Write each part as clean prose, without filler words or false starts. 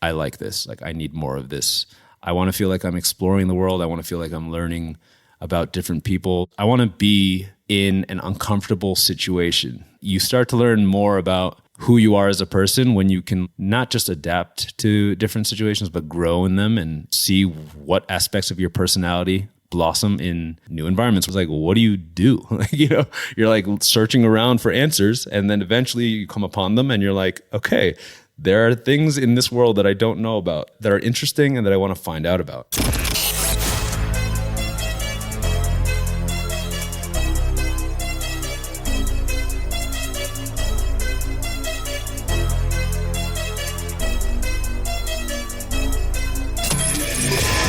I like this. Like, I need more of this. I want to feel like I'm exploring the world. I want to feel like I'm learning about different people. I want to be in an uncomfortable situation. You start to learn more about who you are as a person when you can not just adapt to different situations, but grow in them and see what aspects of your personality blossom in new environments. It's like, what do you do? You're like searching around for answers, and then eventually you come upon them and you're like, okay, there are things in this world that I don't know about that are interesting and that I want to find out about.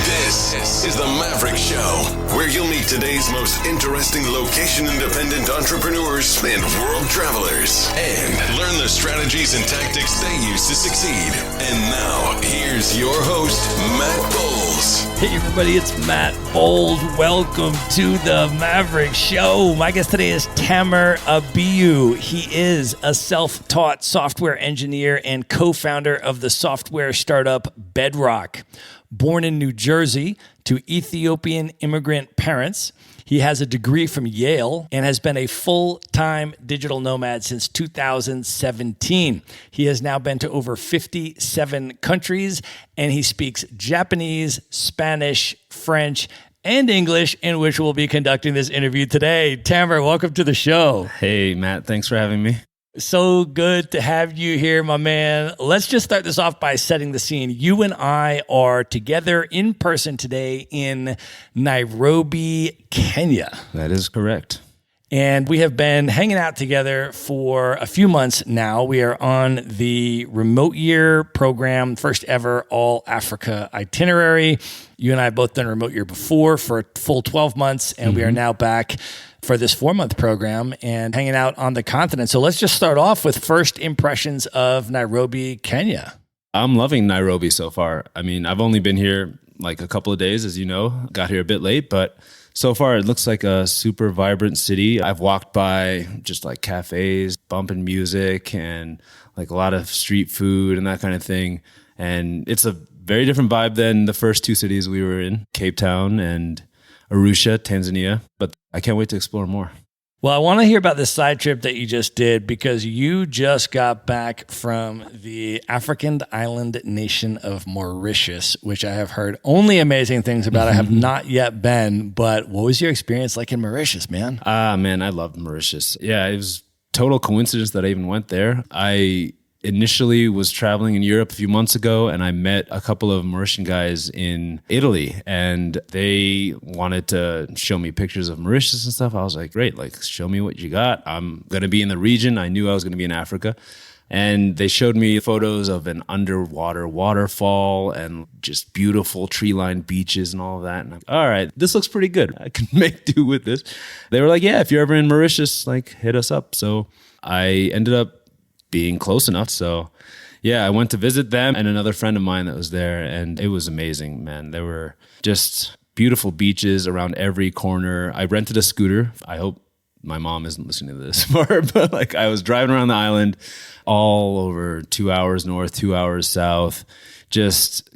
This is the Maverick Show, where you'll meet today's most interesting location-independent entrepreneurs and world travelers, and learn the strategies and tactics they use to succeed. And now, here's your host, Matt Bowles. Hey everybody, it's Matt Bowles. Welcome to the Maverick Show. My guest today is Tamer Abiyu. He is a self-taught software engineer and co-founder of the software startup Bedrock. Born in New Jersey to Ethiopian immigrant parents, he has a degree from Yale and has been a full-time digital nomad since 2017. He has now been to over 57 countries, and he speaks Japanese, Spanish, French, and English, in which we'll be conducting this interview today. Tamer, welcome to the show. Hey, Matt, thanks for having me. So good to have you here, my man. Let's just start this off by setting the scene. You and I are together in person today in Nairobi, Kenya. That is correct. And we have been hanging out together for a few months now. We are on the remote year program, first ever all Africa itinerary. You and I have both done a remote year before for a full 12 months, and we are now back for this 4-month program and hanging out on the continent. So let's just start off with first impressions of Nairobi, Kenya. I'm loving Nairobi so far. I mean, I've only been here like a couple of days, as you know, got here a bit late, but so far it looks like a super vibrant city. I've walked by just like cafes, bumping music and like a lot of street food and that kind of thing. And it's a very different vibe than the first two cities we were in, Cape Town and Arusha, Tanzania, but I can't wait to explore more. Well, I want to hear about this side trip that you just did because you just got back from the African island nation of Mauritius, which I have heard only amazing things about. I have not yet been, but what was your experience like in Mauritius, man? Man, I loved Mauritius. Yeah, it was total coincidence that I even went there. I initially was traveling in Europe a few months ago, and I met a couple of Mauritian guys in Italy, and they wanted to show me pictures of Mauritius and stuff. I was like, great, like show me what you got. I'm going to be in the region. I knew I was going to be in Africa. And they showed me photos of an underwater waterfall and just beautiful tree-lined beaches and all of that. And I'm like, all right, this looks pretty good. I can make do with this. They were like, yeah, if you're ever in Mauritius, like hit us up. So I ended up being close enough. So yeah, I went to visit them and another friend of mine that was there, and it was amazing, man. There were just beautiful beaches around every corner. I rented a scooter. I hope my mom isn't listening to this part, but like I was driving around the island all over 2 hours north, 2 hours south, just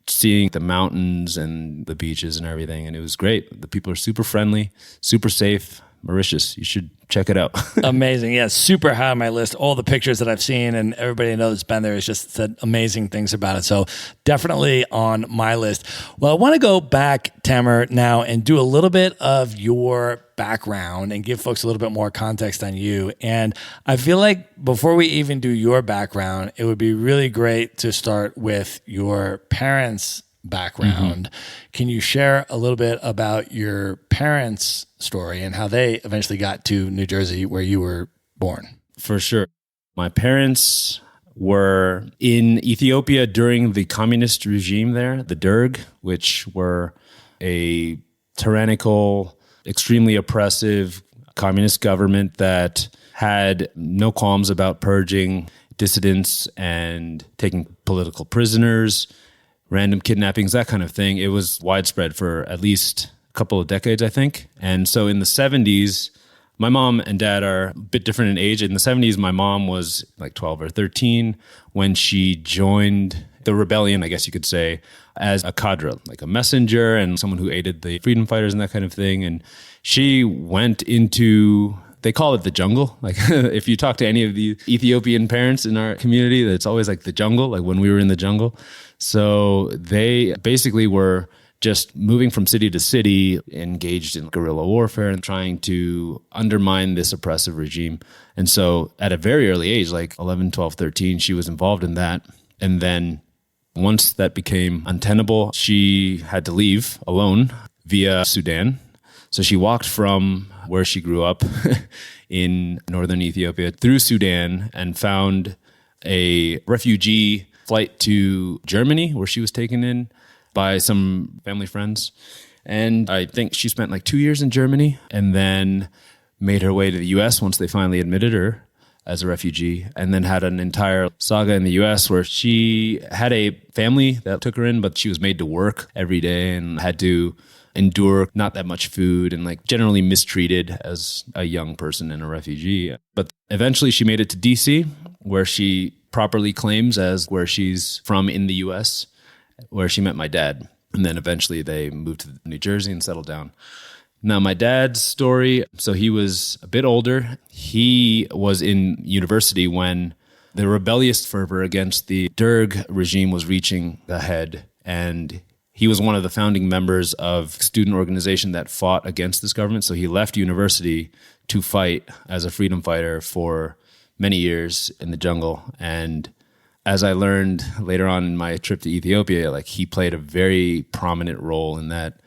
seeing the mountains and the beaches and everything. And it was great. The people are super friendly, super safe. Mauritius, you should check it out. Amazing. Yeah, super high on my list. All the pictures that I've seen and everybody I know that's been there has just said amazing things about it. So definitely on my list. Well, I want to go back, Tamer, now and do a little bit of your background and give folks a little bit more context on you. And I feel like before we even do your background, it would be really great to start with your parents' background. Can you share a little bit about your parents' story and how they eventually got to New Jersey where you were born? For sure. My parents were in Ethiopia during the communist regime there, the Derg, which were a tyrannical, extremely oppressive communist government that had no qualms about purging dissidents and taking political prisoners, random kidnappings, that kind of thing. It was widespread for at least a couple of decades, I think. And so in the 70s, my mom and dad are a bit different in age. In the 70s, my mom was like 12 or 13 when she joined the rebellion, I guess you could say, as a cadre, like a messenger and someone who aided the freedom fighters and that kind of thing. And she went into, they call it the jungle. Like if you talk to any of the Ethiopian parents in our community, it's always like the jungle, like when we were in the jungle. So they basically were just moving from city to city, engaged in guerrilla warfare and trying to undermine this oppressive regime. And so at a very early age, like 11, 12, 13, she was involved in that. And then once that became untenable, she had to leave alone via Sudan. So she walked from where she grew up in northern Ethiopia through Sudan and found a refugee flight to Germany, where she was taken in by some family friends. And I think she spent like 2 years in Germany and then made her way to the US once they finally admitted her as a refugee, and then had an entire saga in the US where she had a family that took her in, but she was made to work every day and had to endure not that much food and like generally mistreated as a young person and a refugee. But eventually she made it to DC, where she properly claims as where she's from in the US, where she met my dad. And then eventually they moved to New Jersey and settled down. Now, my dad's story, so he was a bit older. He was in university when the rebellious fervor against the Derg regime was reaching a head. And he was one of the founding members of a student organization that fought against this government. So he left university to fight as a freedom fighter for many years in the jungle. And as I learned later on in my trip to Ethiopia, like he played a very prominent role in that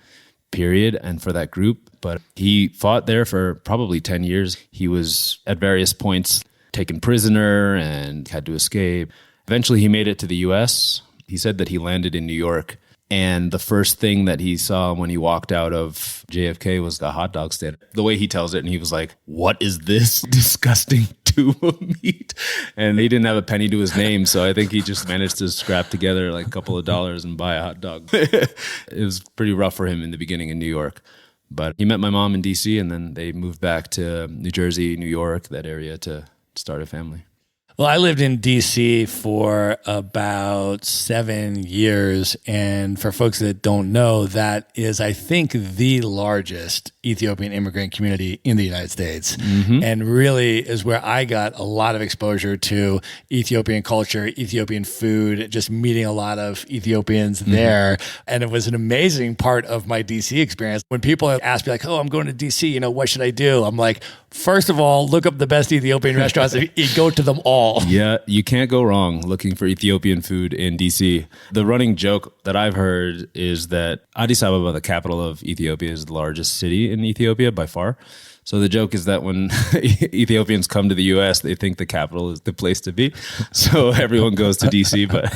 period and for that group. But he fought there for probably 10 years. He was at various points taken prisoner and had to escape. Eventually he made it to the US. He said that he landed in New York. And the first thing that he saw when he walked out of JFK was a hot dog stand. The way he tells it, and he was like, "What is this disgusting tube of meat?" And he didn't have a penny to his name, so I think he just managed to scrap together like a couple of dollars and buy a hot dog. It was pretty rough for him in the beginning in New York. But he met my mom in DC, and then they moved back to New Jersey, New York, that area, to start a family. Well, I lived in DC for about 7 years. And for folks that don't know, that is, I think, the largest Ethiopian immigrant community in the United States. Mm-hmm. And really is where I got a lot of exposure to Ethiopian culture, Ethiopian food, just meeting a lot of Ethiopians there. And it was an amazing part of my DC experience. When people ask me like, "Oh, I'm going to DC, what should I do?" I'm like, first of all, look up the best Ethiopian restaurants and go to them all. Yeah, you can't go wrong looking for Ethiopian food in DC. The running joke that I've heard is that Addis Ababa, the capital of Ethiopia, is the largest city in Ethiopia by far. So the joke is that when Ethiopians come to the US, they think the capital is the place to be. So everyone goes to DC, but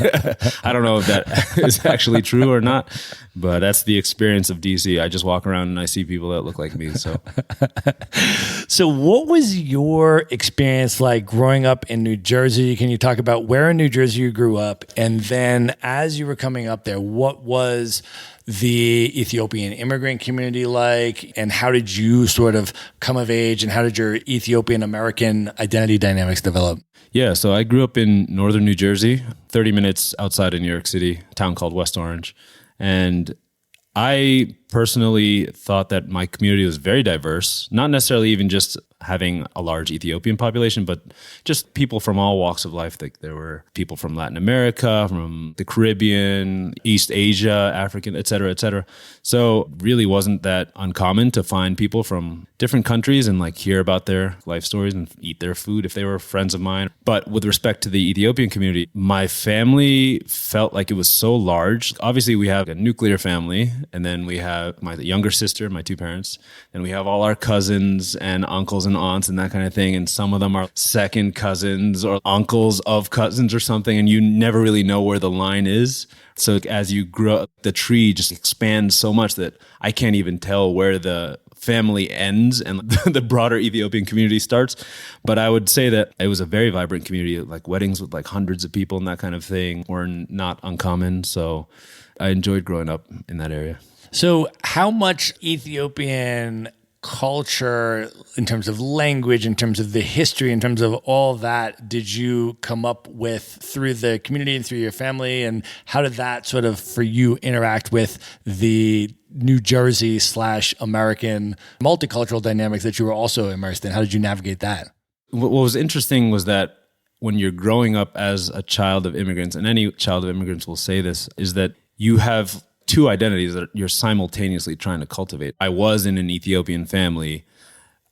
I don't know if that is actually true or not. But that's the experience of DC. I just walk around and I see people that look like me. So what was your experience like growing up in New Jersey? Can you talk about where in New Jersey you grew up? And then as you were coming up there, what was the Ethiopian immigrant community like? And how did you sort of come of age? And how did your Ethiopian American identity dynamics develop? Yeah, so I grew up in northern New Jersey, 30 minutes outside of New York City, a town called West Orange. And I personally thought that my community was very diverse, not necessarily even just having a large Ethiopian population, but just people from all walks of life. Like there were people from Latin America, from the Caribbean, East Asia, African, et cetera, et cetera. So really wasn't that uncommon to find people from different countries and like hear about their life stories and eat their food if they were friends of mine. But with respect to the Ethiopian community, my family felt like it was so large. Obviously, we have a nuclear family, and then we have my younger sister, my two parents, and we have all our cousins and uncles and aunts and that kind of thing. And some of them are second cousins or uncles of cousins or something, and you never really know where the line is. So as you grow up, the tree just expands so much that I can't even tell where the family ends and the broader Ethiopian community starts. But I would say that it was a very vibrant community, like weddings with like hundreds of people and that kind of thing were not uncommon. So I enjoyed growing up in that area. So how much Ethiopian culture, in terms of language, in terms of the history, in terms of all that, did you come up with through the community and through your family? And how did that sort of, for you, interact with the New Jersey / American multicultural dynamics that you were also immersed in? How did you navigate that? What was interesting was that when you're growing up as a child of immigrants, and any child of immigrants will say this, is that you have two identities that you're simultaneously trying to cultivate. I was in an Ethiopian family.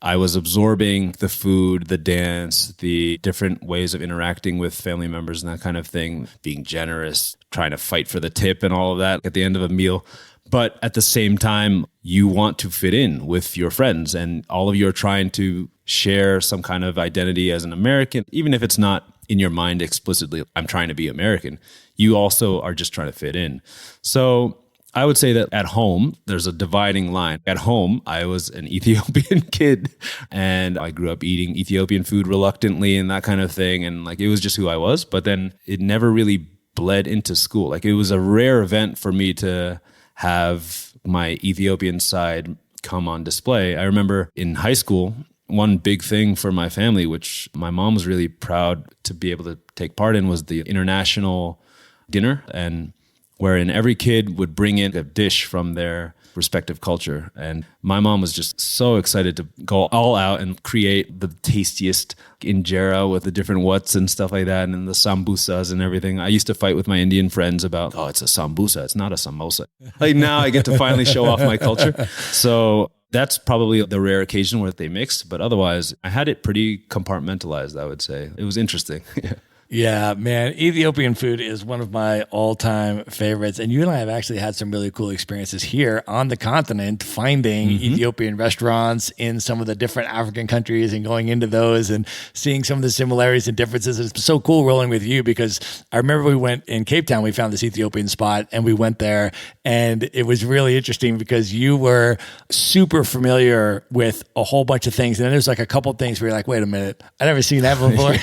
I was absorbing the food, the dance, the different ways of interacting with family members and that kind of thing, being generous, trying to fight for the tip and all of that at the end of a meal. But at the same time, you want to fit in with your friends, and all of you are trying to share some kind of identity as an American, even if it's not in your mind explicitly, I'm trying to be American. You also are just trying to fit in. So I would say that at home, there's a dividing line. At home, I was an Ethiopian kid, and I grew up eating Ethiopian food reluctantly and that kind of thing. And like, it was just who I was, but then it never really bled into school. Like, it was a rare event for me to have my Ethiopian side come on display. I remember in high school, one big thing for my family, which my mom was really proud to be able to take part in, was the international dinner, and wherein every kid would bring in a dish from their respective culture. And my mom was just so excited to go all out and create the tastiest injera with the different whats and stuff like that, and then the sambusas and everything. I used to fight with my Indian friends about, oh, it's a sambusa, it's not a samosa. Like, now I get to finally show off my culture. So that's probably the rare occasion where they mixed, but otherwise I had it pretty compartmentalized, I would say. It was interesting. Yeah. Yeah, man, Ethiopian food is one of my all-time favorites. And you and I have actually had some really cool experiences here on the continent, finding Ethiopian restaurants in some of the different African countries and going into those and seeing some of the similarities and differences. It's so cool rolling with you, because I remember we went in Cape Town, we found this Ethiopian spot and we went there, and it was really interesting because you were super familiar with a whole bunch of things. And then there's like a couple of things where you're like, wait a minute, I've never seen that before.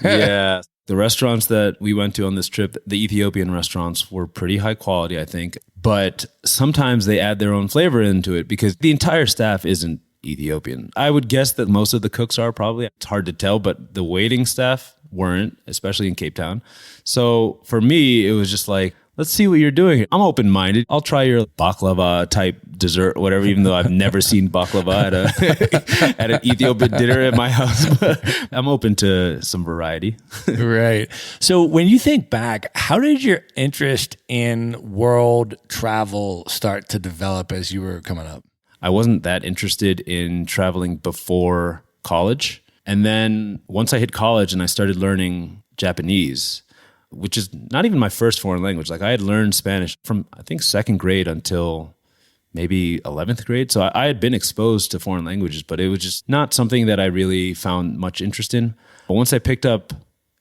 Yeah. The restaurants that we went to on this trip, the Ethiopian restaurants, were pretty high quality, I think. But sometimes they add their own flavor into it because the entire staff isn't Ethiopian. I would guess that most of the cooks are probably. It's hard to tell, but the waiting staff weren't, especially in Cape Town. So for me, it was just like, let's see what you're doing. I'm open-minded. I'll try your baklava type dessert, whatever, even though I've never seen baklava at an Ethiopian dinner at my house. But I'm open to some variety. Right. So when you think back, how did your interest in world travel start to develop as you were coming up? I wasn't that interested in traveling before college. And then once I hit college and I started learning Japanese, which is not even my first foreign language. Like, I had learned Spanish from, I think, second grade until maybe 11th grade. So I had been exposed to foreign languages, but it was just not something that I really found much interest in. But once I picked up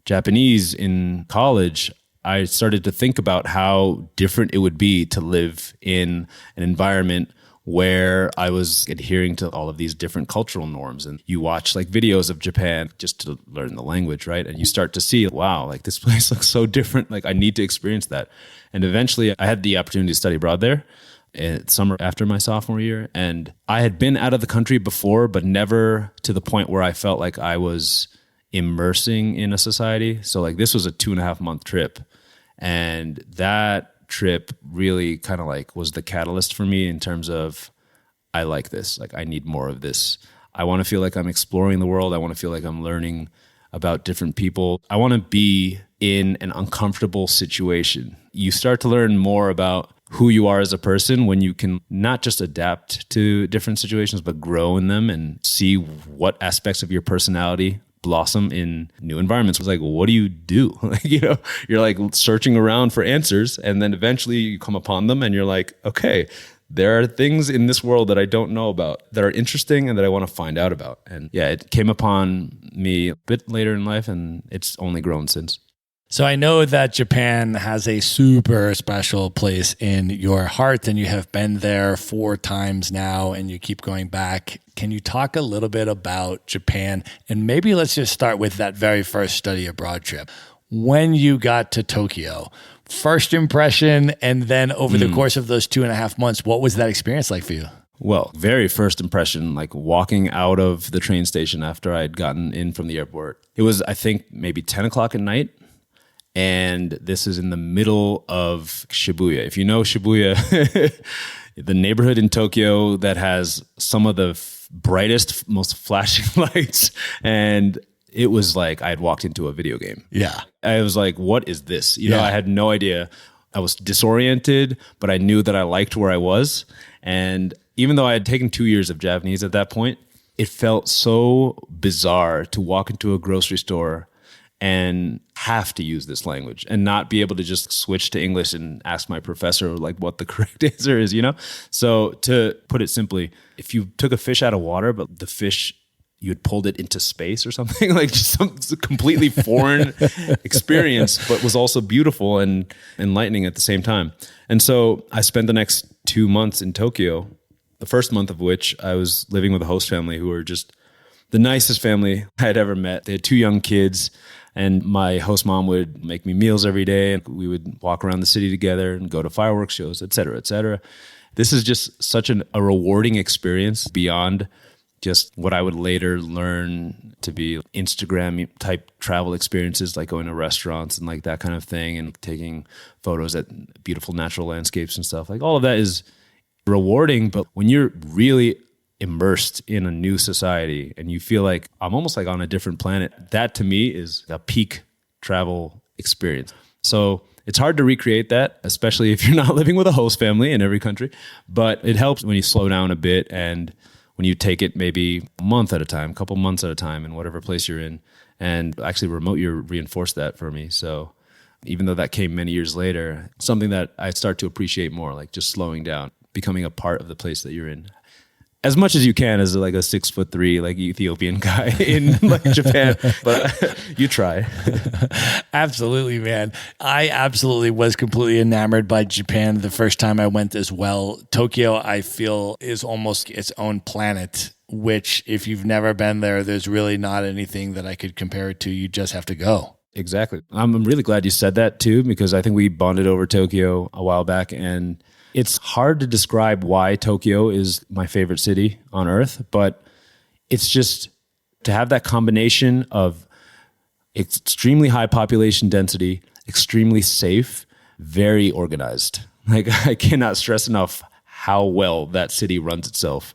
Japanese in college, I started to think about how different it would be to live in an environment where I was adhering to all of these different cultural norms. And you watch like videos of Japan just to learn the language, right? And you start to see, wow, like this place looks so different. Like, I need to experience that. And eventually I had the opportunity to study abroad there summer after my sophomore year. And I had been out of the country before, but never to the point where I felt like I was immersing in a society. So like, this was a 2.5 month trip. And that trip really kind of like was the catalyst for me in terms of, I like this, like I need more of this. I want to feel like I'm exploring the world. I want to feel like I'm learning about different people. I want to be in an uncomfortable situation. You start to learn more about who you are as a person when you can not just adapt to different situations, but grow in them and see what aspects of your personality blossom in new environments. It's like, what do you do? Like, you know, you're like searching around for answers, and then eventually you come upon them and you're like, okay, there are things in this world that I don't know about that are interesting and that I want to find out about. And yeah, it came upon me a bit later in life, and it's only grown since. So I know that Japan has a super special place in your heart, and you have been there 4 times now and you keep going back. Can you talk a little bit about Japan? And maybe let's just start with that very first study abroad trip. When you got to Tokyo, first impression, and then over the course of those 2.5 months, what was that experience like for you? Well, very first impression, like walking out of the train station after I'd gotten in from the airport. It was, I think, maybe 10 o'clock at night. And this is in the middle of Shibuya. If you know Shibuya, the neighborhood in Tokyo that has some of the brightest, most flashing lights. And it was like I had walked into a video game. Yeah. I was like, what is this? You know, I had no idea. I was disoriented, but I knew that I liked where I was. And even though I had taken 2 years of Japanese at that point, it felt so bizarre to walk into a grocery store and have to use this language and not be able to just switch to English and ask my professor like what the correct answer is, you know? So to put it simply, if you took a fish out of water, but the fish, you had pulled it into space or something, like just some completely foreign experience, but was also beautiful and enlightening at the same time. And so I spent the next 2 months in Tokyo, the first month of which I was living with a host family who were just the nicest family I had ever met. They had 2 young kids, and my host mom would make me meals every day, and we would walk around the city together and go to fireworks shows, et cetera, et cetera. This is just such a rewarding experience beyond just what I would later learn to be Instagram type travel experiences, like going to restaurants and like that kind of thing and taking photos at beautiful natural landscapes and stuff. Like all of that is rewarding, but when you're really immersed in a new society and you feel like I'm almost like on a different planet, that to me is a peak travel experience. So it's hard to recreate that, especially if you're not living with a host family in every country, but it helps when you slow down a bit and when you take it maybe a month at a time, a couple months at a time in whatever place you're in. And actually remote year reinforced that for me. So even though that came many years later, something that I start to appreciate more, like just slowing down, becoming a part of the place that you're in. As much as you can as like a 6'3" like Ethiopian guy in like Japan, but you try. Absolutely, man. I absolutely was completely enamored by Japan the first time I went as well. Tokyo, I feel, is almost its own planet, which if you've never been there, there's really not anything that I could compare it to. You just have to go. Exactly. I'm really glad you said that too, because I think we bonded over Tokyo a while back, and it's hard to describe why Tokyo is my favorite city on earth, but it's just to have that combination of extremely high population density, extremely safe, very organized. Like I cannot stress enough how well that city runs itself,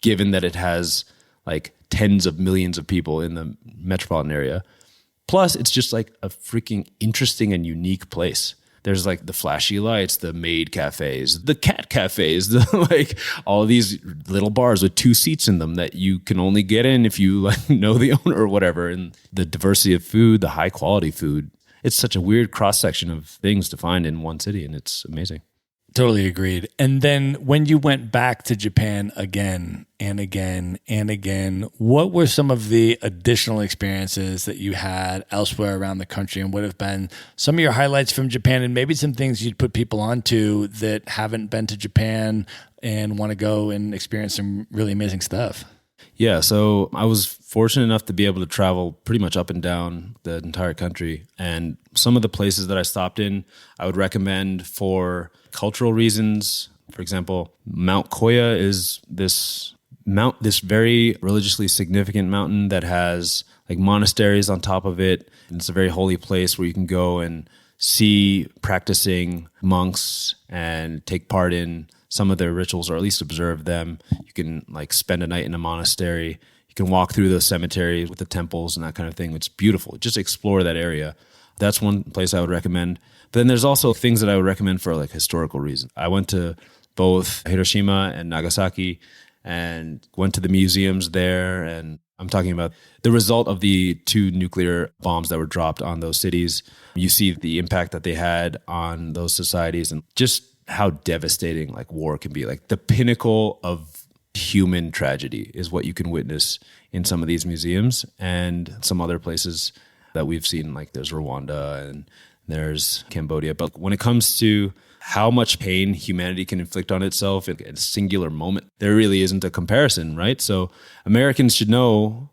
given that it has like tens of millions of people in the metropolitan area. Plus, it's just like a freaking interesting and unique place. There's like the flashy lights, the maid cafes, the cat cafes, the like all these little bars with 2 seats in them that you can only get in if you like know the owner or whatever. And the diversity of food, the high quality food. It's such a weird cross section of things to find in one city, and it's amazing. Totally agreed. And then when you went back to Japan again and again and again, what were some of the additional experiences that you had elsewhere around the country, and what have been some of your highlights from Japan, and maybe some things you'd put people onto that haven't been to Japan and want to go and experience some really amazing stuff? Yeah, so I was fortunate enough to be able to travel pretty much up and down the entire country. And some of the places that I stopped in, I would recommend for cultural reasons. For example, Mount Koya is this very religiously significant mountain that has like monasteries on top of it. And it's a very holy place where you can go and see practicing monks and take part in some of their rituals, or at least observe them. You can like spend a night in a monastery. You can walk through the cemeteries with the temples and that kind of thing. It's beautiful. Just explore that area. That's one place I would recommend. But then there's also things that I would recommend for like historical reasons. I went to both Hiroshima and Nagasaki and went to the museums there. And I'm talking about the result of the 2 nuclear bombs that were dropped on those cities. You see the impact that they had on those societies, and just how devastating like war can be. Like the pinnacle of human tragedy is what you can witness in some of these museums and some other places that we've seen. Like there's Rwanda and there's Cambodia. But when it comes to how much pain humanity can inflict on itself in a singular moment, there really isn't a comparison, right? So Americans should know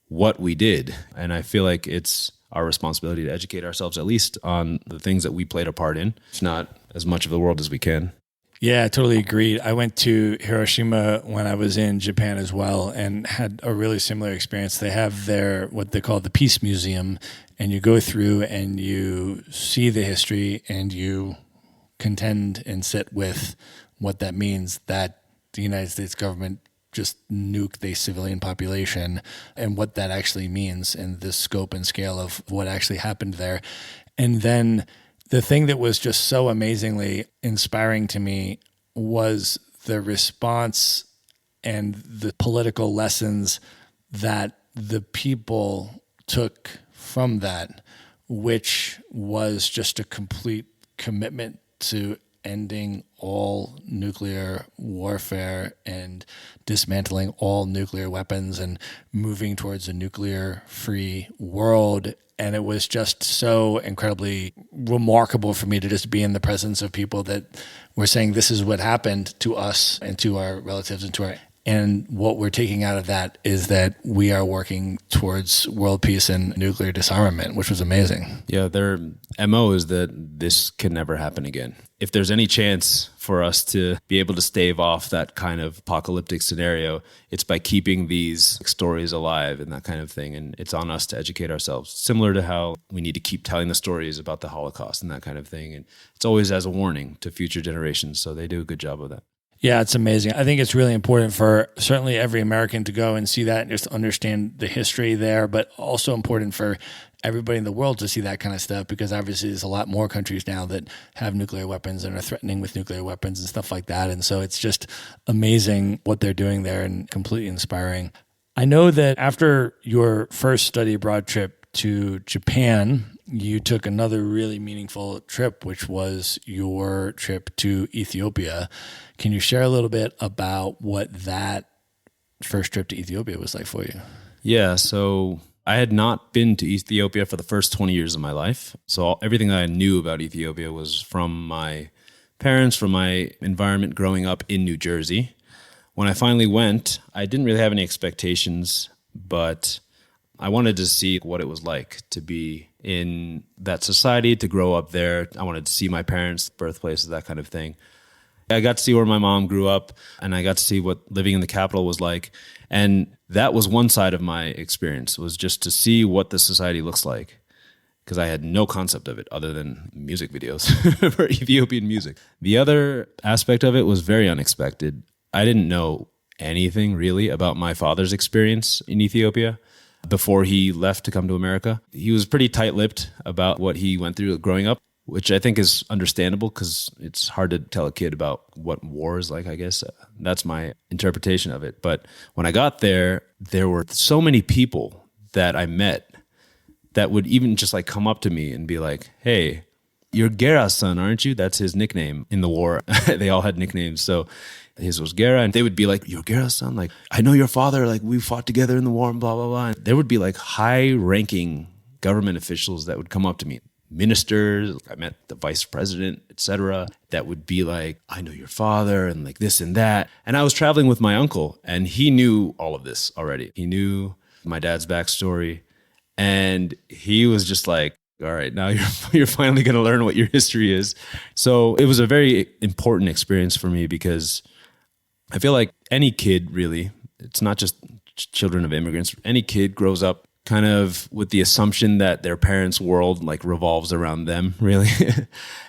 what we did. And I feel like it's our responsibility to educate ourselves at least on the things that we played a part in, if not as much of the world as we can. Yeah, I totally agreed. I went to Hiroshima when I was in Japan as well and had a really similar experience. They have their, what they call the Peace Museum, and you go through and you see the history and you contend and sit with what that means, that the United States government just nuked the civilian population and what that actually means and the scope and scale of what actually happened there. And then the thing that was just so amazingly inspiring to me was the response and the political lessons that the people took from that, which was just a complete commitment to ending all nuclear warfare and dismantling all nuclear weapons and moving towards a nuclear-free world. And it was just so incredibly remarkable for me to just be in the presence of people that were saying this is what happened to us and to our relatives and what we're taking out of that is that we are working towards world peace and nuclear disarmament, which was amazing. Yeah, their MO is that this can never happen again. If there's any chance for us to be able to stave off that kind of apocalyptic scenario, it's by keeping these stories alive and that kind of thing. And it's on us to educate ourselves, similar to how we need to keep telling the stories about the Holocaust and that kind of thing. And it's always as a warning to future generations. So they do a good job of that. Yeah, it's amazing. I think it's really important for certainly every American to go and see that and just understand the history there, but also important for everybody in the world to see that kind of stuff because obviously there's a lot more countries now that have nuclear weapons and are threatening with nuclear weapons and stuff like that. And so it's just amazing what they're doing there and completely inspiring. I know that after your first study abroad trip to Japan, you took another really meaningful trip, which was your trip to Ethiopia. Can you share a little bit about what that first trip to Ethiopia was like for you? Yeah, so I had not been to Ethiopia for the first 20 years of my life. So everything that I knew about Ethiopia was from my parents, from my environment growing up in New Jersey. When I finally went, I didn't really have any expectations, but I wanted to see what it was like to be in that society, to grow up there. I wanted to see my parents' birthplaces, that kind of thing. I got to see where my mom grew up, and I got to see what living in the capital was like. And that was one side of my experience, was just to see what the society looks like, because I had no concept of it other than music videos for Ethiopian music. The other aspect of it was very unexpected. I didn't know anything really about my father's experience in Ethiopia before he left to come to America. He was pretty tight-lipped about what he went through growing up, which I think is understandable because it's hard to tell a kid about what war is like, I guess. That's my interpretation of it. But when I got there, there were so many people that I met that would even just like come up to me and be like, hey, you're Gera's son, aren't you? That's his nickname in the war. They all had nicknames. So his was Gera, and they would be like, you're Gera's son? Like, I know your father. Like, we fought together in the war and blah, blah, blah. And there would be like high-ranking government officials that would come up to me. Ministers, I met the vice president, etc., that would be like, I know your father and like this and that. And I was traveling with my uncle, and he knew all of this already. He knew my dad's backstory, and he was just like, all right, now you're finally going to learn what your history is. So it was a very important experience for me because I feel like any kid really, it's not just children of immigrants, any kid grows up kind of with the assumption that their parents' world like revolves around them, really.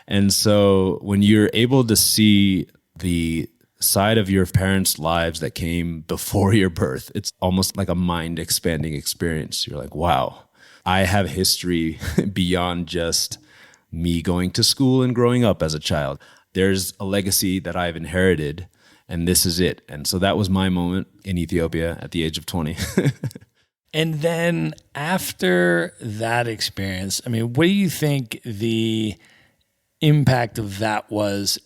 And so when you're able to see the side of your parents' lives that came before your birth, it's almost like a mind-expanding experience. You're like, wow, I have history beyond just me going to school and growing up as a child. There's a legacy that I've inherited, and this is it. And so that was my moment in Ethiopia at the age of 20. And then after that experience, I mean, what do you think the impact of that was,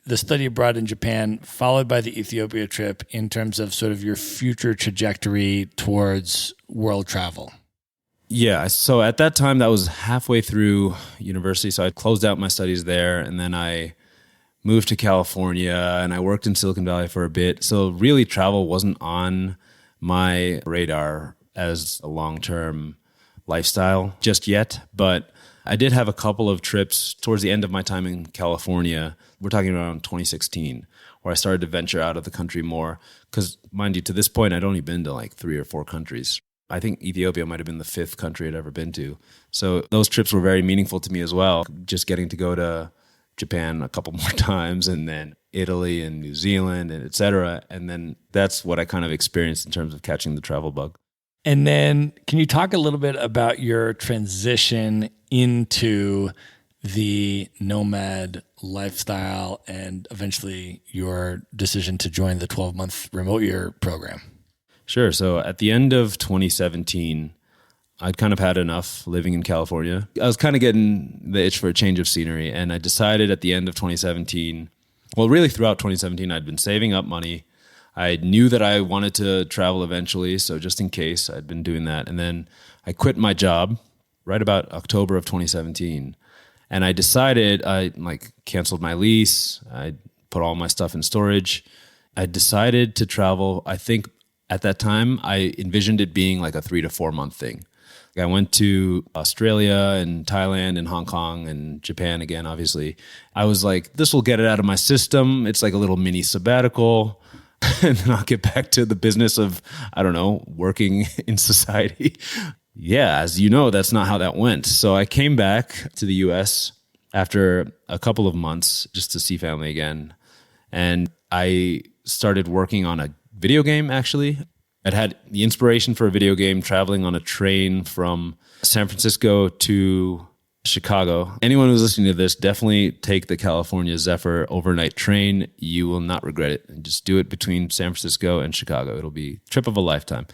the study abroad in Japan, followed by the Ethiopia trip, in terms of sort of your future trajectory towards world travel? Yeah, so at that time, that was halfway through university. So I closed out my studies there, and then I moved to California, and I worked in Silicon Valley for a bit. So really, travel wasn't on my radar as a long-term lifestyle just yet. But I did have a couple of trips towards the end of my time in California. We're talking around 2016, where I started to venture out of the country more. Because, mind you, to this point, I'd only been to like 3 or 4 countries. I think Ethiopia might have been the 5th country I'd ever been to. So those trips were very meaningful to me as well. Just getting to go to Japan a couple more times, and then Italy and New Zealand, and et cetera. And then that's what I kind of experienced in terms of catching the travel bug. And then can you talk a little bit about your transition into the nomad lifestyle and eventually your decision to join the 12-month remote year program? Sure. So at the end of 2017, I'd kind of had enough living in California. I was kind of getting the itch for a change of scenery. And I decided at the end of 2017, well, really throughout 2017, I'd been saving up money. I knew that I wanted to travel eventually. So just in case, I'd been doing that. And then I quit my job right about October of 2017. And I decided, I canceled my lease. I put all my stuff in storage. I decided to travel. I think at that time, I envisioned it being like a 3 to 4 month thing. I went to Australia and Thailand and Hong Kong and Japan again, obviously. I was like, this will get it out of my system. It's like a little mini sabbatical. And then I'll get back to the business of, I don't know, working in society. Yeah, as you know, that's not how that went. So I came back to the US after a couple of months just to see family again. And I started working on a video game, actually. I'd had the inspiration for a video game traveling on a train from San Francisco to Chicago. Anyone who's listening to this, definitely take the California Zephyr overnight train. You will not regret it. And just do it between San Francisco and Chicago. It'll be a trip of a lifetime.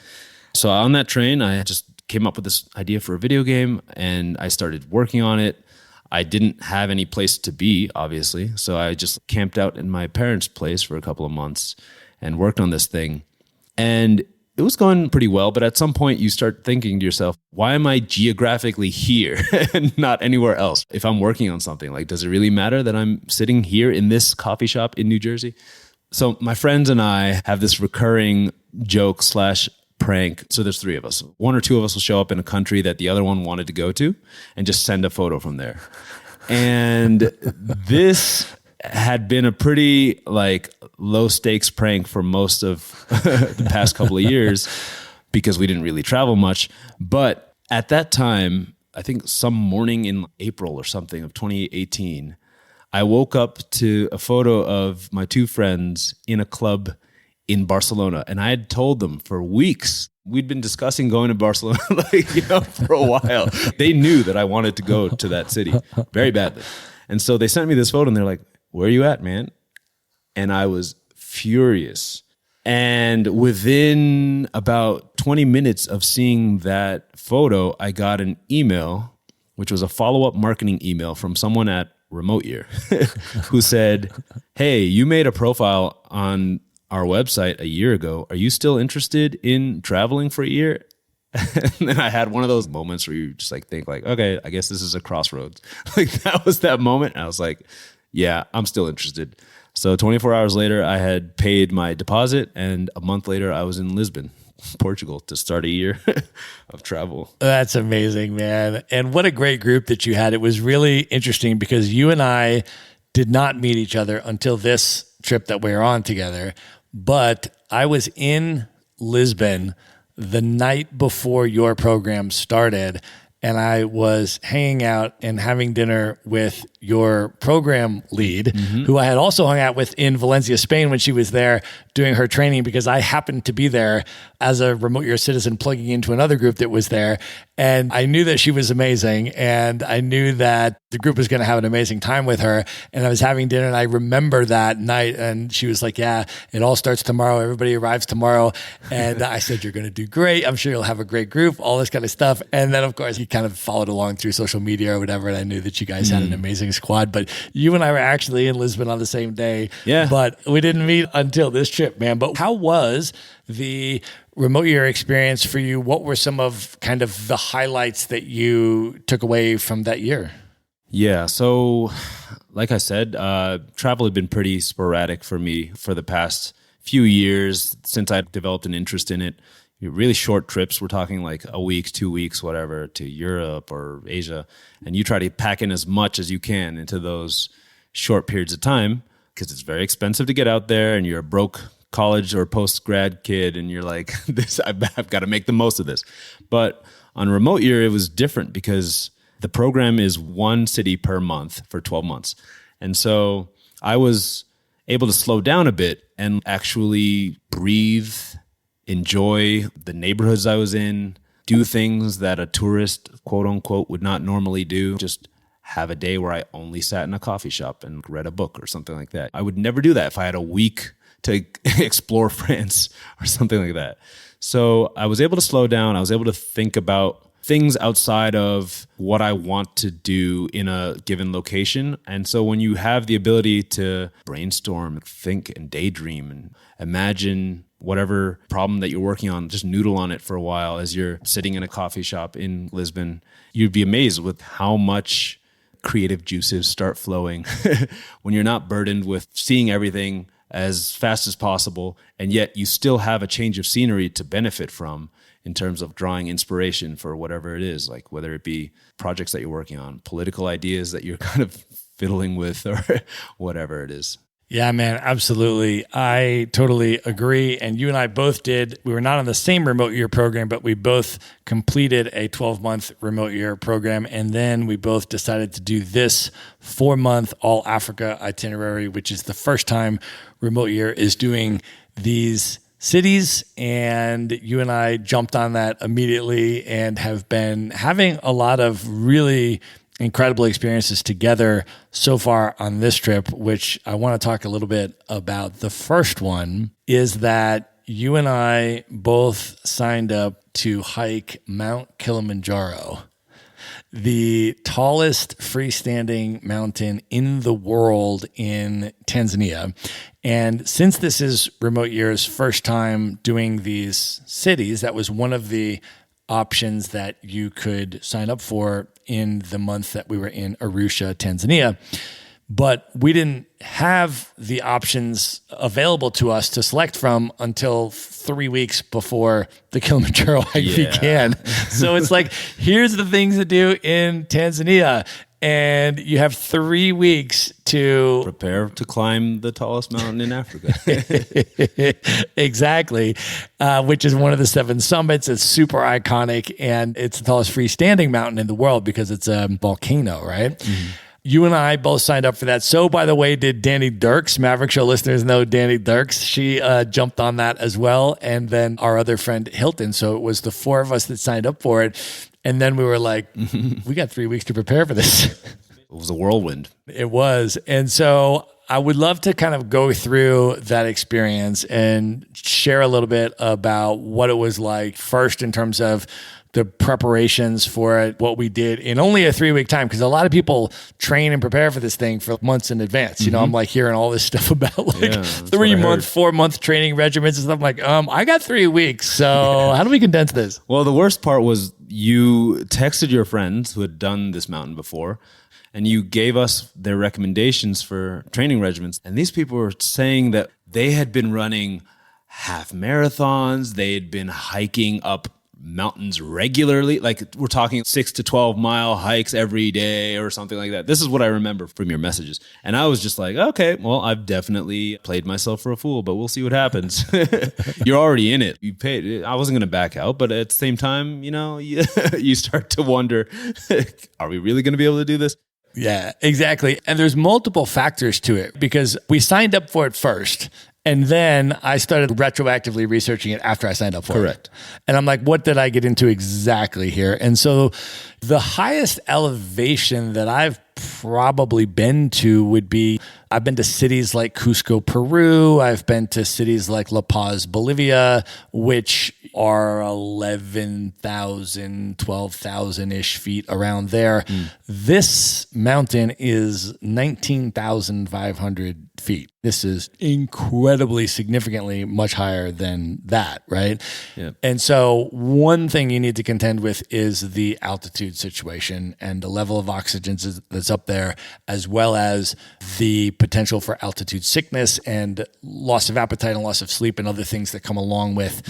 So on that train, I just came up with this idea for a video game and I started working on it. I didn't have any place to be, obviously. So I just camped out in my parents' place for a couple of months and worked on this thing. And it was going pretty well, but at some point you start thinking to yourself, why am I geographically here and not anywhere else? If I'm working on something, like, does it really matter that I'm sitting here in this coffee shop in New Jersey? So my friends and I have this recurring joke / prank. So there's 3 of us. 1 or 2 of us will show up in a country that the other one wanted to go to and just send a photo from there. And this had been a pretty low stakes prank for most of the past couple of years because we didn't really travel much. But at that time, I think some morning in April or something of 2018, I woke up to a photo of my 2 friends in a club in Barcelona. And I had told them for weeks, we'd been discussing going to Barcelona for a while. They knew that I wanted to go to that city very badly. And so they sent me this photo and they're like, where are you at, man? And I was furious. And within about 20 minutes of seeing that photo, I got an email, which was a follow-up marketing email from someone at Remote Year who said, hey, you made a profile on our website a year ago. Are you still interested in traveling for a year? And then I had one of those moments where you just think okay, I guess this is a crossroads. That was that moment. And I was like, yeah, I'm still interested. So 24 hours later, I had paid my deposit, and a month later, I was in Lisbon, Portugal, to start a year of travel. That's amazing, man. And what a great group that you had. It was really interesting because you and I did not meet each other until this trip that we were on together. But I was in Lisbon the night before your program started, and I was hanging out and having dinner with your program lead, who I had also hung out with in Valencia, Spain when she was there doing her training, because I happened to be there as a remote year citizen plugging into another group that was there. And I knew that she was amazing, and I knew that the group was going to have an amazing time with her. And I was having dinner, and I remember that night, and she was like, yeah, it all starts tomorrow. Everybody arrives tomorrow. And I said, you're going to do great. I'm sure you'll have a great group, all this kind of stuff. And then, of course, he kind of followed along through social media or whatever, and I knew that you guys had an amazing squad. But you and I were actually in Lisbon on the same day. Yeah. But we didn't meet until this trip, man. But how was the remote year experience for you? What were some of kind of the highlights that you took away from that year? Yeah. So like I said, travel had been pretty sporadic for me for the past few years since I developed an interest in it. really short trips. We're talking like a week, 2 weeks, whatever, to Europe or Asia. And you try to pack in as much as you can into those short periods of time because it's very expensive to get out there and you're a broke college or post-grad kid and you're like, I've got to make the most of this. But on remote year, it was different because the program is one city per month for 12 months. And so I was able to slow down a bit and actually breathe, enjoy the neighborhoods I was in, do things that a tourist, quote unquote, would not normally do. Just have a day where I only sat in a coffee shop and read a book or something like that. I would never do that if I had a week to explore France or something like that. So I was able to slow down. I was able to think about things outside of what I want to do in a given location. And so when you have the ability to brainstorm, think and daydream and imagine whatever problem that you're working on, just noodle on it for a while as you're sitting in a coffee shop in Lisbon, you'd be amazed with how much creative juices start flowing when you're not burdened with seeing everything as fast as possible, and yet you still have a change of scenery to benefit from in terms of drawing inspiration for whatever it is, like whether it be projects that you're working on, political ideas that you're kind of fiddling with, or whatever it is. Yeah, man, absolutely. I totally agree. And you and I both did. We were not on the same remote year program, but we both completed a 12-month remote year program. And then we both decided to do this 4-month all Africa itinerary, which is the first time remote year is doing these cities. And you and I jumped on that immediately and have been having a lot of really incredible experiences together so far on this trip, which I want to talk a little bit about. The first one is that you and I both signed up to hike Mount Kilimanjaro, the tallest freestanding mountain in the world in Tanzania. And since this is Remote Year's first time doing these cities, that was one of the options that you could sign up for in the month that we were in Arusha, Tanzania. But we didn't have the options available to us to select from until 3 weeks before the Kilimanjaro hike began. So it's like, here's the things to do in Tanzania. And you have 3 weeks to prepare to climb the tallest mountain in Africa. Exactly, which is one of the 7 summits. It's super iconic, and it's the tallest freestanding mountain in the world because it's a volcano, right? Mm-hmm. You and I both signed up for that. So, by the way, did Danny Dirks. Maverick Show listeners know Danny Dirks. She jumped on that as well. And then our other friend, Hilton. So it was the 4 of us that signed up for it. And then we were like, we got 3 weeks to prepare for this. It was a whirlwind. It was. And so I would love to kind of go through that experience and share a little bit about what it was like first in terms of the preparations for it, what we did in only a 3-week time. Because a lot of people train and prepare for this thing for months in advance. You know, I'm like hearing all this stuff about like 3-month, 4-month training regimens and stuff. I'm like, I got 3 weeks. So how do we condense this? Well, the worst part was you texted your friends who had done this mountain before, and you gave us their recommendations for training regimens. And these people were saying that they had been running half marathons. They had been hiking up mountains regularly. Like we're talking 6 to 12 mile hikes every day or something like that. This is what I remember from your messages. And I was just like, okay, well, I've definitely played myself for a fool, but we'll see what happens. You're already in it. You paid. I wasn't going to back out, but at the same time, you know, you start to wonder, are we really going to be able to do this? Yeah, exactly. And there's multiple factors to it because we signed up for it first. And then I started retroactively researching it after I signed up for it. Correct. And I'm like, what did I get into exactly here? And so the highest elevation that I've probably been to would be, I've been to cities like Cusco, Peru. I've been to cities like La Paz, Bolivia, which are 11,000, 12,000-ish feet around there. This mountain is 19,500 feet. This is incredibly significantly much higher than that, right? Yeah. And so one thing you need to contend with is the altitude situation and the level of oxygen that's that's up there, as well as the potential for altitude sickness and loss of appetite and loss of sleep and other things that come along with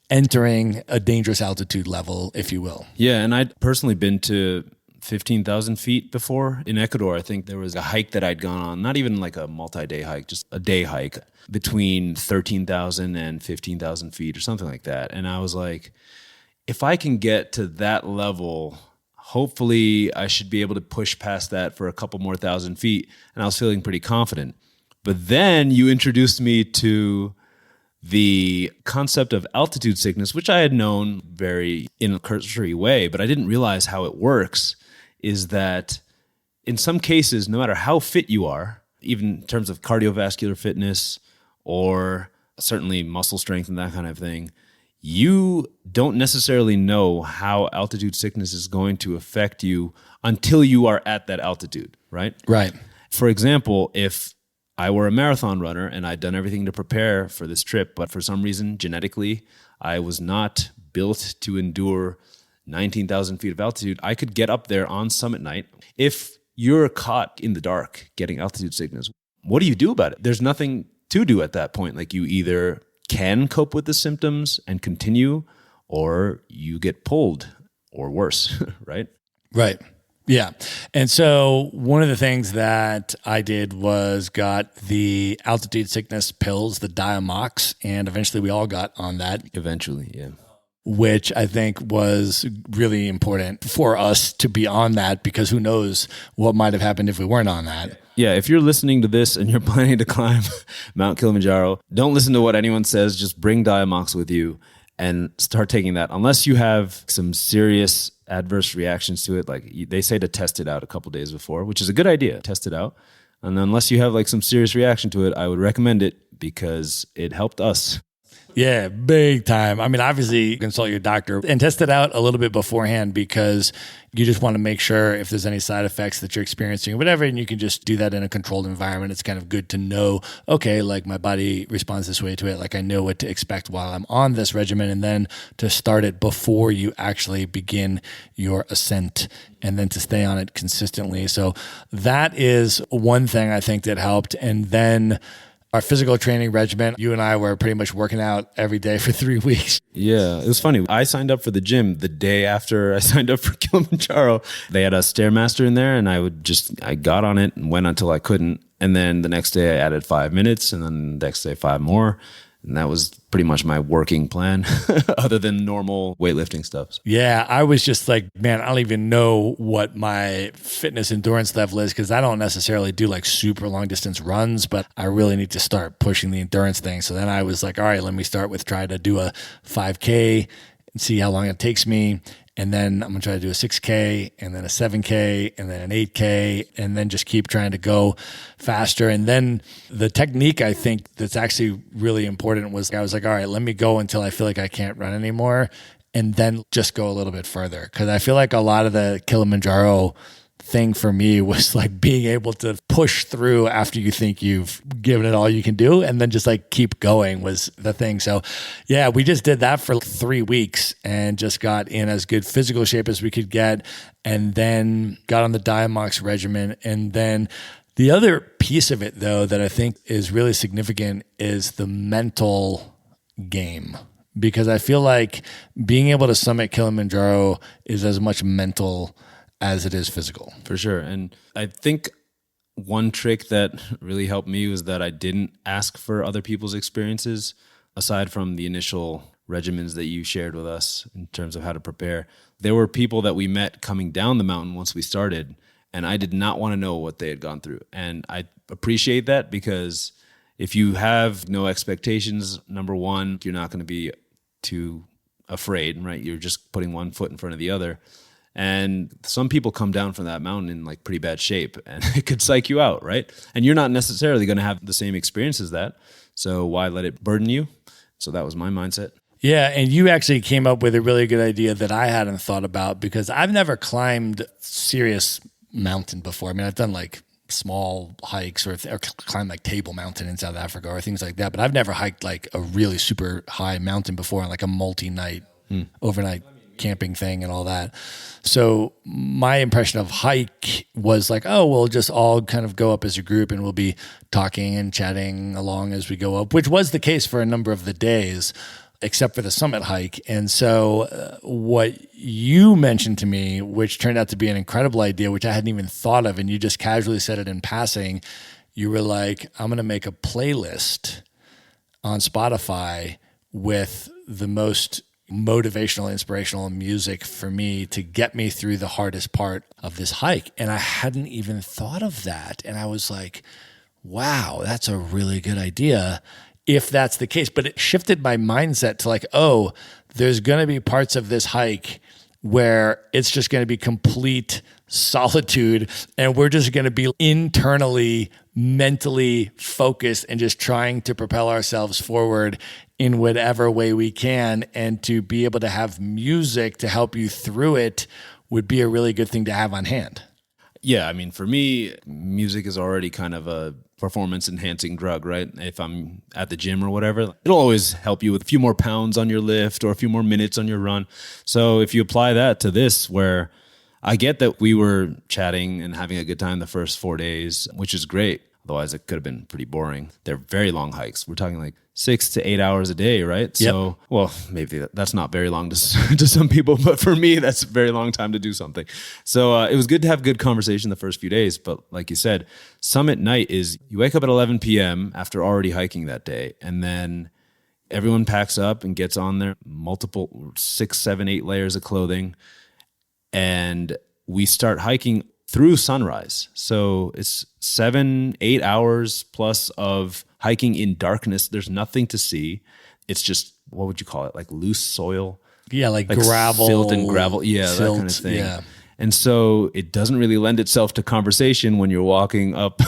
entering a dangerous altitude level, if you will. Yeah, and I'd personally been to 15,000 feet before in Ecuador. I think there was a hike that I'd gone on, not even like a multi-day hike, just a day hike between 13,000 and 15,000 feet or something like that. And I was like, if I can get to that level, hopefully I should be able to push past that for a couple more thousand feet. And I was feeling pretty confident. But then you introduced me to the concept of altitude sickness, which I had known very in a cursory way, but I didn't realize how it works, is that in some cases, no matter how fit you are, even in terms of cardiovascular fitness or certainly muscle strength and that kind of thing, you don't necessarily know how altitude sickness is going to affect you until you are at that altitude, right? Right. For example, if I were a marathon runner and I'd done everything to prepare for this trip, but for some reason, genetically, I was not built to endure 19,000 feet of altitude, I could get up there on summit night. If you're caught in the dark getting altitude sickness, what do you do about it? There's nothing to do at that point. Like, you either can cope with the symptoms and continue, or you get pulled, or worse, right? Right. Yeah. And so one of the things that I did was got the altitude sickness pills, the Diamox, and eventually we all got on that. Eventually, yeah. Which I think was really important for us to be on that, because who knows what might have happened if we weren't on that. Yeah, if you're listening to this and you're planning to climb Mount Kilimanjaro, don't listen to what anyone says. Just bring Diamox with you and start taking that. Unless you have some serious adverse reactions to it, like they say to test it out a couple days before, which is a good idea. Test it out. And unless you have like some serious reaction to it, I would recommend it because it helped us. Yeah, big time. I mean, obviously, consult your doctor and test it out a little bit beforehand, because you just want to make sure if there's any side effects that you're experiencing or whatever, and you can just do that in a controlled environment. It's kind of good to know, okay, like my body responds this way to it. Like, I know what to expect while I'm on this regimen, and then to start it before you actually begin your ascent, and then to stay on it consistently. So that is one thing I think that helped. And then our physical training regimen, you and I were pretty much working out every day for 3 weeks. Yeah, it was funny. I signed up for the gym the day after I signed up for Kilimanjaro. They had a Stairmaster in there, and I got on it and went until I couldn't. And then the next day I added 5 minutes, and then the next day 5 more. And that was pretty much my working plan, other than normal weightlifting stuff. Yeah, I was just like, man, I don't even know what my fitness endurance level is, because I don't necessarily do like super long distance runs, but I really need to start pushing the endurance thing. So then I was like, all right, let me start with try to do a 5K and see how long it takes me. And then I'm going to try to do a 6K and then a 7K and then an 8K, and then just keep trying to go faster. And then the technique, I think, that's actually really important was I was like, all right, let me go until I feel like I can't run anymore, and then just go a little bit further. Because I feel like a lot of the Kilimanjaro thing for me was like being able to push through after you think you've given it all you can do, and then just like keep going was the thing. So yeah, we just did that for 3 weeks and just got in as good physical shape as we could get, and then got on the Diamox regimen. And then the other piece of it, though, that I think is really significant is the mental game. Because I feel like being able to summit Kilimanjaro is as much mental as it is physical. For sure. And I think one trick that really helped me was that I didn't ask for other people's experiences, aside from the initial regimens that you shared with us in terms of how to prepare. There were people that we met coming down the mountain once we started, and I did not want to know what they had gone through. And I appreciate that, because if you have no expectations, number one, you're not going to be too afraid, right? You're just putting one foot in front of the other. And some people come down from that mountain in like pretty bad shape, and it could psych you out, right? And you're not necessarily going to have the same experience as that. So why let it burden you? So that was my mindset. Yeah, and you actually came up with a really good idea that I hadn't thought about, because I've never climbed serious mountain before. I mean, I've done like small hikes or climbed like Table Mountain in South Africa or things like that, but I've never hiked like a really super high mountain before on like a multi-night, overnight camping thing and all that. So my impression of hike was like, oh, we'll just all kind of go up as a group and we'll be talking and chatting along as we go up, which was the case for a number of the days, except for the summit hike. And so what you mentioned to me, which turned out to be an incredible idea, which I hadn't even thought of, and you just casually said it in passing, you were like, I'm going to make a playlist on Spotify with the most motivational, inspirational music for me to get me through the hardest part of this hike. And I hadn't even thought of that. And I was like, wow, that's a really good idea if that's the case. But it shifted my mindset to like, oh, there's going to be parts of this hike where it's just going to be complete solitude and we're just going to be internally, mentally focused and just trying to propel ourselves forward in whatever way we can. And to be able to have music to help you through it would be a really good thing to have on hand. Yeah, I mean, for me, music is already kind of a performance-enhancing drug, right? If I'm at the gym or whatever, it'll always help you with a few more pounds on your lift or a few more minutes on your run. So if you apply that to this, where I get that we were chatting and having a good time the first 4 days, which is great. Otherwise, it could have been pretty boring. They're very long hikes. We're talking like 6 to 8 hours a day, right? Yep. So, well, maybe that's not very long to some people, but for me, that's a very long time to do something. So it was good to have good conversation the first few days. But like you said, summit night is you wake up at 11 p.m. after already hiking that day, and then everyone packs up and gets on their multiple 6, 7, 8 layers of clothing, and we start hiking through sunrise. So it's 7, 8 hours plus of hiking in darkness. There's nothing to see. It's just, what would you call it? Like loose soil? Yeah, like gravel. Silt and gravel. Yeah, silt, that kind of thing. Yeah. And so it doesn't really lend itself to conversation when you're walking up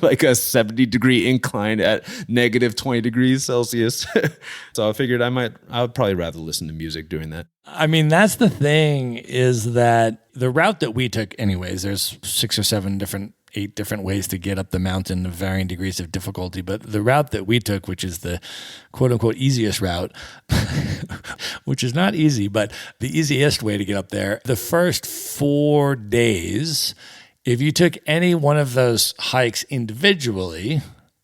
like a 70-degree incline at negative 20 degrees Celsius. So I figured I would probably rather listen to music doing that. I mean, that's the thing, is that the route that we took anyways, there's 6 or 7 8 different ways to get up the mountain of varying degrees of difficulty. But the route that we took, which is the quote unquote easiest route, which is not easy, but the easiest way to get up there, the first 4 days, if you took any one of those hikes individually,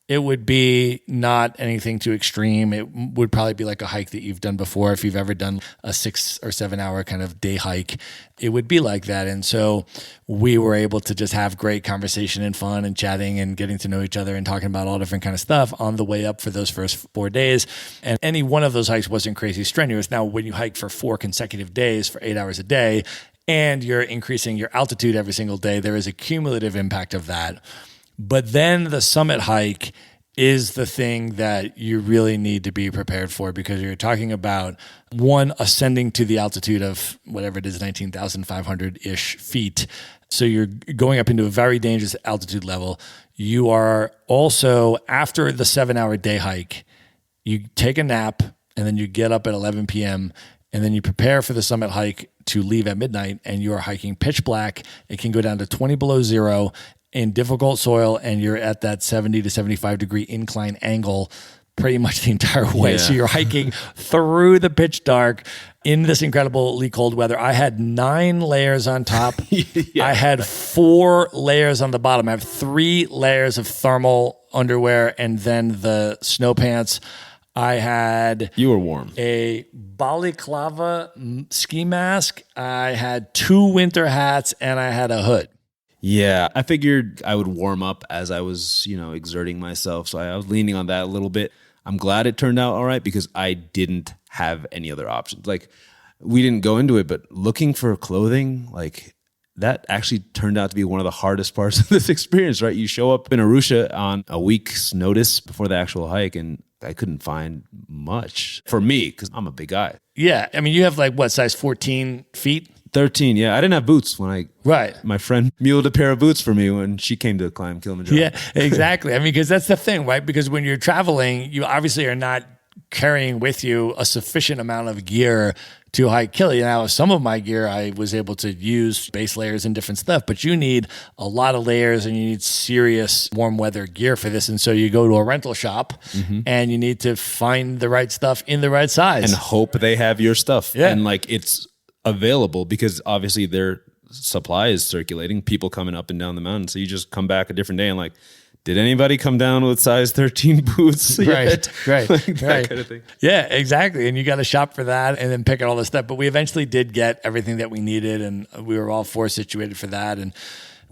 it would be not anything too extreme. It would probably be like a hike that you've done before. If you've ever done a 6 or 7 hour kind of day hike, it would be like that. And so we were able to just have great conversation and fun and chatting and getting to know each other and talking about all different kind of stuff on the way up for those first 4 days. And any one of those hikes wasn't crazy strenuous. Now, when you hike for 4 consecutive days for 8 hours a day, and you're increasing your altitude every single day, there is a cumulative impact of that. But then the summit hike is the thing that you really need to be prepared for, because you're talking about, one, ascending to the altitude of whatever it is, 19,500-ish feet. So you're going up into a very dangerous altitude level. You are also, after the 7-hour day hike, you take a nap and then you get up at 11 p.m. and then you prepare for the summit hike to leave at midnight, and you are hiking pitch black. It can go down to 20 below zero in difficult soil, and you're at that 70 to 75 degree incline angle pretty much the entire way. Yeah. So you're hiking through the pitch dark in this incredibly cold weather. I had 9 layers on top. Yeah. I had 4 layers on the bottom. I have 3 layers of thermal underwear and then the snow pants. I had... You were warm. A balaclava ski mask. I had 2 winter hats, and I had a hood. Yeah, I figured I would warm up as I was, exerting myself. So I was leaning on that a little bit. I'm glad it turned out all right, because I didn't have any other options. Like, we didn't go into it, but looking for clothing, like, that actually turned out to be one of the hardest parts of this experience, right? You show up in Arusha on a week's notice before the actual hike, and I couldn't find much for me because I'm a big guy. Yeah. I mean, you have like, what, size 14 feet? 13, yeah. I didn't have boots when Right. My friend muled a pair of boots for me when she came to climb Kilimanjaro. Yeah, exactly. I mean, because that's the thing, right? Because when you're traveling, you obviously are not carrying with you a sufficient amount of gear to hike Kili. Now, some of my gear, I was able to use base layers and different stuff, but you need a lot of layers and you need serious warm weather gear for this. And so you go to a rental shop and you need to find the right stuff in the right size. And hope they have your stuff. Yeah. And it's available because obviously their supply is circulating, people coming up and down the mountain. So you just come back a different day and like, did anybody come down with size 13 boots yet? Right. Like that kind of thing. Yeah, exactly. And you got to shop for that and then pick out all this stuff. But we eventually did get everything that we needed, and we were all four situated for that. And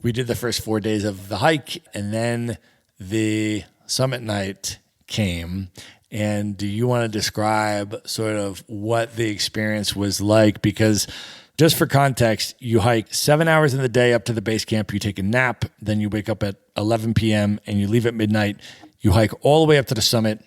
we did the first 4 days of the hike, and then the summit night came. And do you want to describe sort of what the experience was like? Because just for context, you hike 7 hours in the day up to the base camp. You take a nap. Then you wake up at 11 p.m. and you leave at midnight. You hike all the way up to the summit,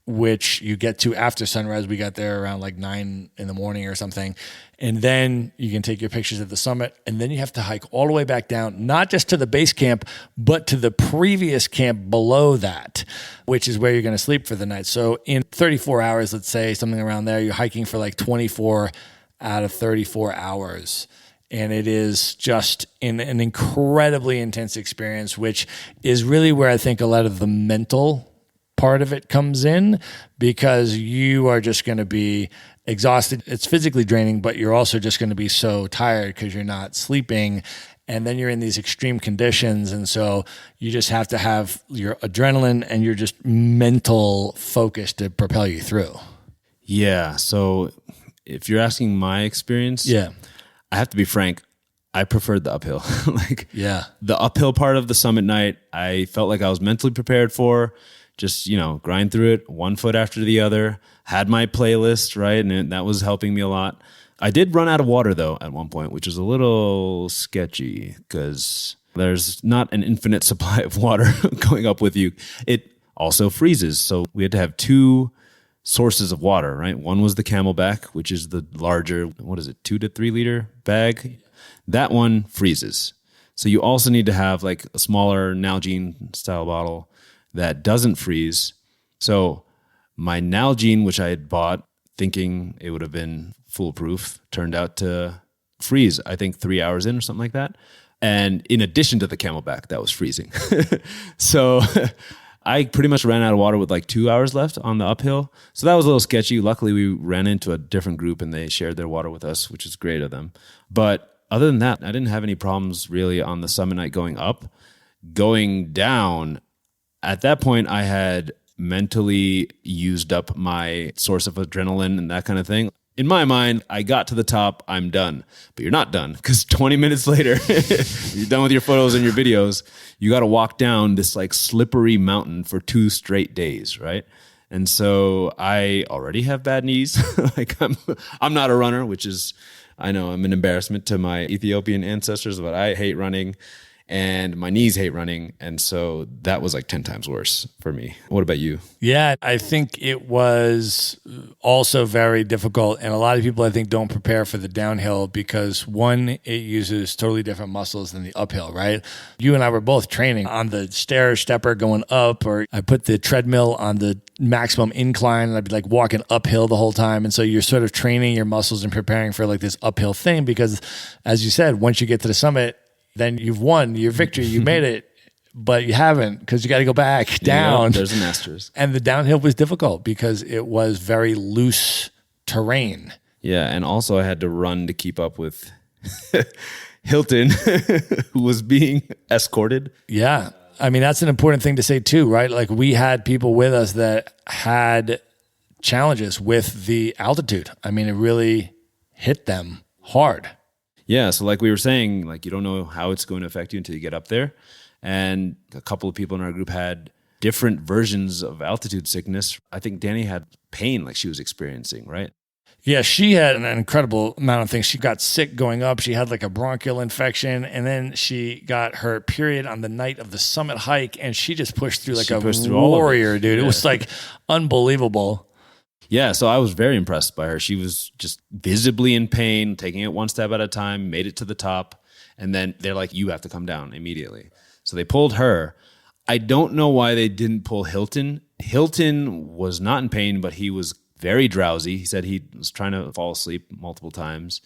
which you get to after sunrise. We got there around like 9 in the morning or something. And then you can take your pictures at the summit. And then you have to hike all the way back down, not just to the base camp, but to the previous camp below that, which is where you're going to sleep for the night. So in 34 hours, let's say something around there, you're hiking for like 24 out of 34 hours. And it is just an incredibly intense experience, which is really where I think a lot of the mental part of it comes in, because you are just going to be exhausted. It's physically draining, but you're also just going to be so tired because you're not sleeping. And then you're in these extreme conditions. And so you just have to have your adrenaline and your just mental focus to propel you through. Yeah. So if you're asking my experience, Yeah. I have to be frank, I preferred the uphill. Yeah. The uphill part of the summit night, I felt like I was mentally prepared for. Just, grind through it 1 foot after the other. Had my playlist, right? And that was helping me a lot. I did run out of water, though, at one point, which was a little sketchy because there's not an infinite supply of water going up with you. It also freezes. So we had to have 2 sources of water, right? One was the Camelback, which is the larger, 2 to 3 liter bag. That one freezes. So you also need to have like a smaller Nalgene style bottle that doesn't freeze. So my Nalgene, which I had bought thinking it would have been foolproof, turned out to freeze, I think 3 hours in or something like that. And in addition to the Camelback, that was freezing. So I pretty much ran out of water with like 2 hours left on the uphill. So that was a little sketchy. Luckily, we ran into a different group and they shared their water with us, which is great of them. But other than that, I didn't have any problems really on the summit night going up. Going down, at that point, I had mentally used up my source of adrenaline and that kind of thing. In my mind, I got to the top, I'm done. But you're not done, because 20 minutes later, you're done with your photos and your videos. You got to walk down this like slippery mountain for 2 straight days, right? And so I already have bad knees. Like I'm not a runner, which is, I know I'm an embarrassment to my Ethiopian ancestors, but I hate running. And my knees hate running. And so that was like 10 times worse for me. What about you? Yeah, I think it was also very difficult. And a lot of people, I think, don't prepare for the downhill because, one, it uses totally different muscles than the uphill, right? You and I were both training on the stepper going up, or I put the treadmill on the maximum incline and I'd be like walking uphill the whole time. And so you're sort of training your muscles and preparing for like this uphill thing because, as you said, once you get to the summit, then you've won your victory. You made it, but you haven't because you got to go back down. Yeah, there's an asterisk. And the downhill was difficult because it was very loose terrain. Yeah, and also I had to run to keep up with Hilton, who was being escorted. Yeah. I mean, that's an important thing to say too, right? Like we had people with us that had challenges with the altitude. I mean, it really hit them hard. Yeah, so like we were saying, like you don't know how it's going to affect you until you get up there. And a couple of people in our group had different versions of altitude sickness. I think Danny had pain like she was experiencing, right? Yeah, she had an incredible amount of things. She got sick going up. She had like a bronchial infection. And then she got her period on the night of the summit hike. And she just pushed through like a warrior, dude. It was like unbelievable. Yeah, so I was very impressed by her. She was just visibly in pain, taking it one step at a time, made it to the top, and then they're like, you have to come down immediately. So they pulled her. I don't know why they didn't pull Hilton. Hilton was not in pain, but he was very drowsy. He said he was trying to fall asleep multiple times,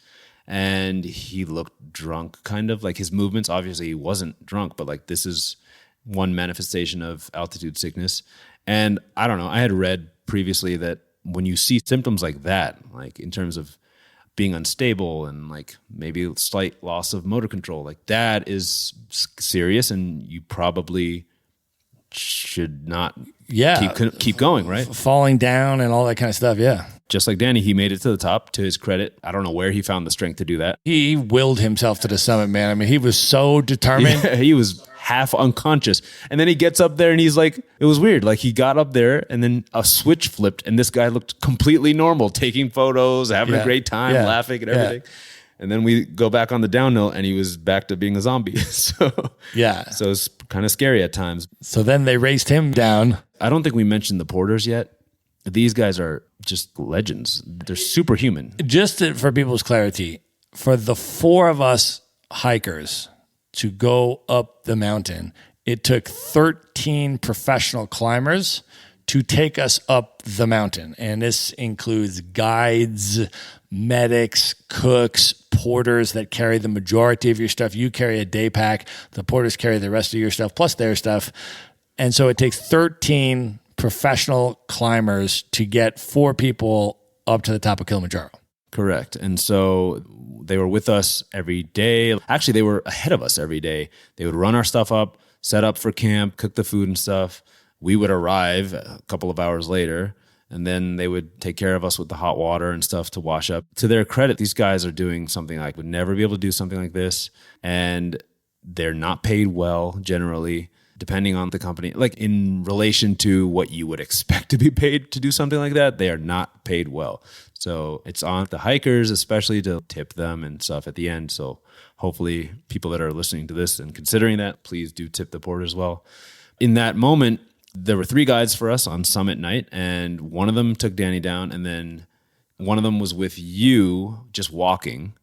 and he looked drunk, kind of. Like his movements, obviously he wasn't drunk, but like this is one manifestation of altitude sickness. And I don't know, I had read previously that when you see symptoms like that, like in terms of being unstable and like maybe slight loss of motor control. Like that is serious, and you probably should not keep going, right? Falling down and all that kind of stuff. Yeah. Just like Danny, he made it to the top, to his credit. I don't know where he found the strength to do that. He willed himself to the summit, man. I mean, he was so determined. Yeah, he was half unconscious. And then he gets up there and he's like, it was weird. Like he got up there and then a switch flipped and this guy looked completely normal, taking photos, having a great time, laughing and everything. And then we go back on the downhill and he was back to being a zombie. So it's kind of scary at times. So then they raced him down. I don't think we mentioned the porters yet. These guys are just legends. They're superhuman. Just for people's clarity, for the four of us hikers to go up the mountain, it took 13 professional climbers to take us up the mountain. And this includes guides, medics, cooks, porters that carry the majority of your stuff. You carry a day pack. The porters carry the rest of your stuff plus their stuff. And so it takes 13 professional climbers to get 4 people up to the top of Kilimanjaro. Correct. And so they were with us every day. Actually, they were ahead of us every day. They would run our stuff up, set up for camp, cook the food and stuff. We would arrive a couple of hours later, and then they would take care of us with the hot water and stuff to wash up. To their credit, these guys are doing something I would never be able to do something like this. And they're not paid well generally, depending on the company. Like in relation to what you would expect to be paid to do something like that, they are not paid well. So it's on the hikers, especially to tip them and stuff at the end. So hopefully people that are listening to this and considering that, please do tip the porters well. In that moment, there were 3 guides for us on summit night, and one of them took Danny down, and then one of them was with you just walking.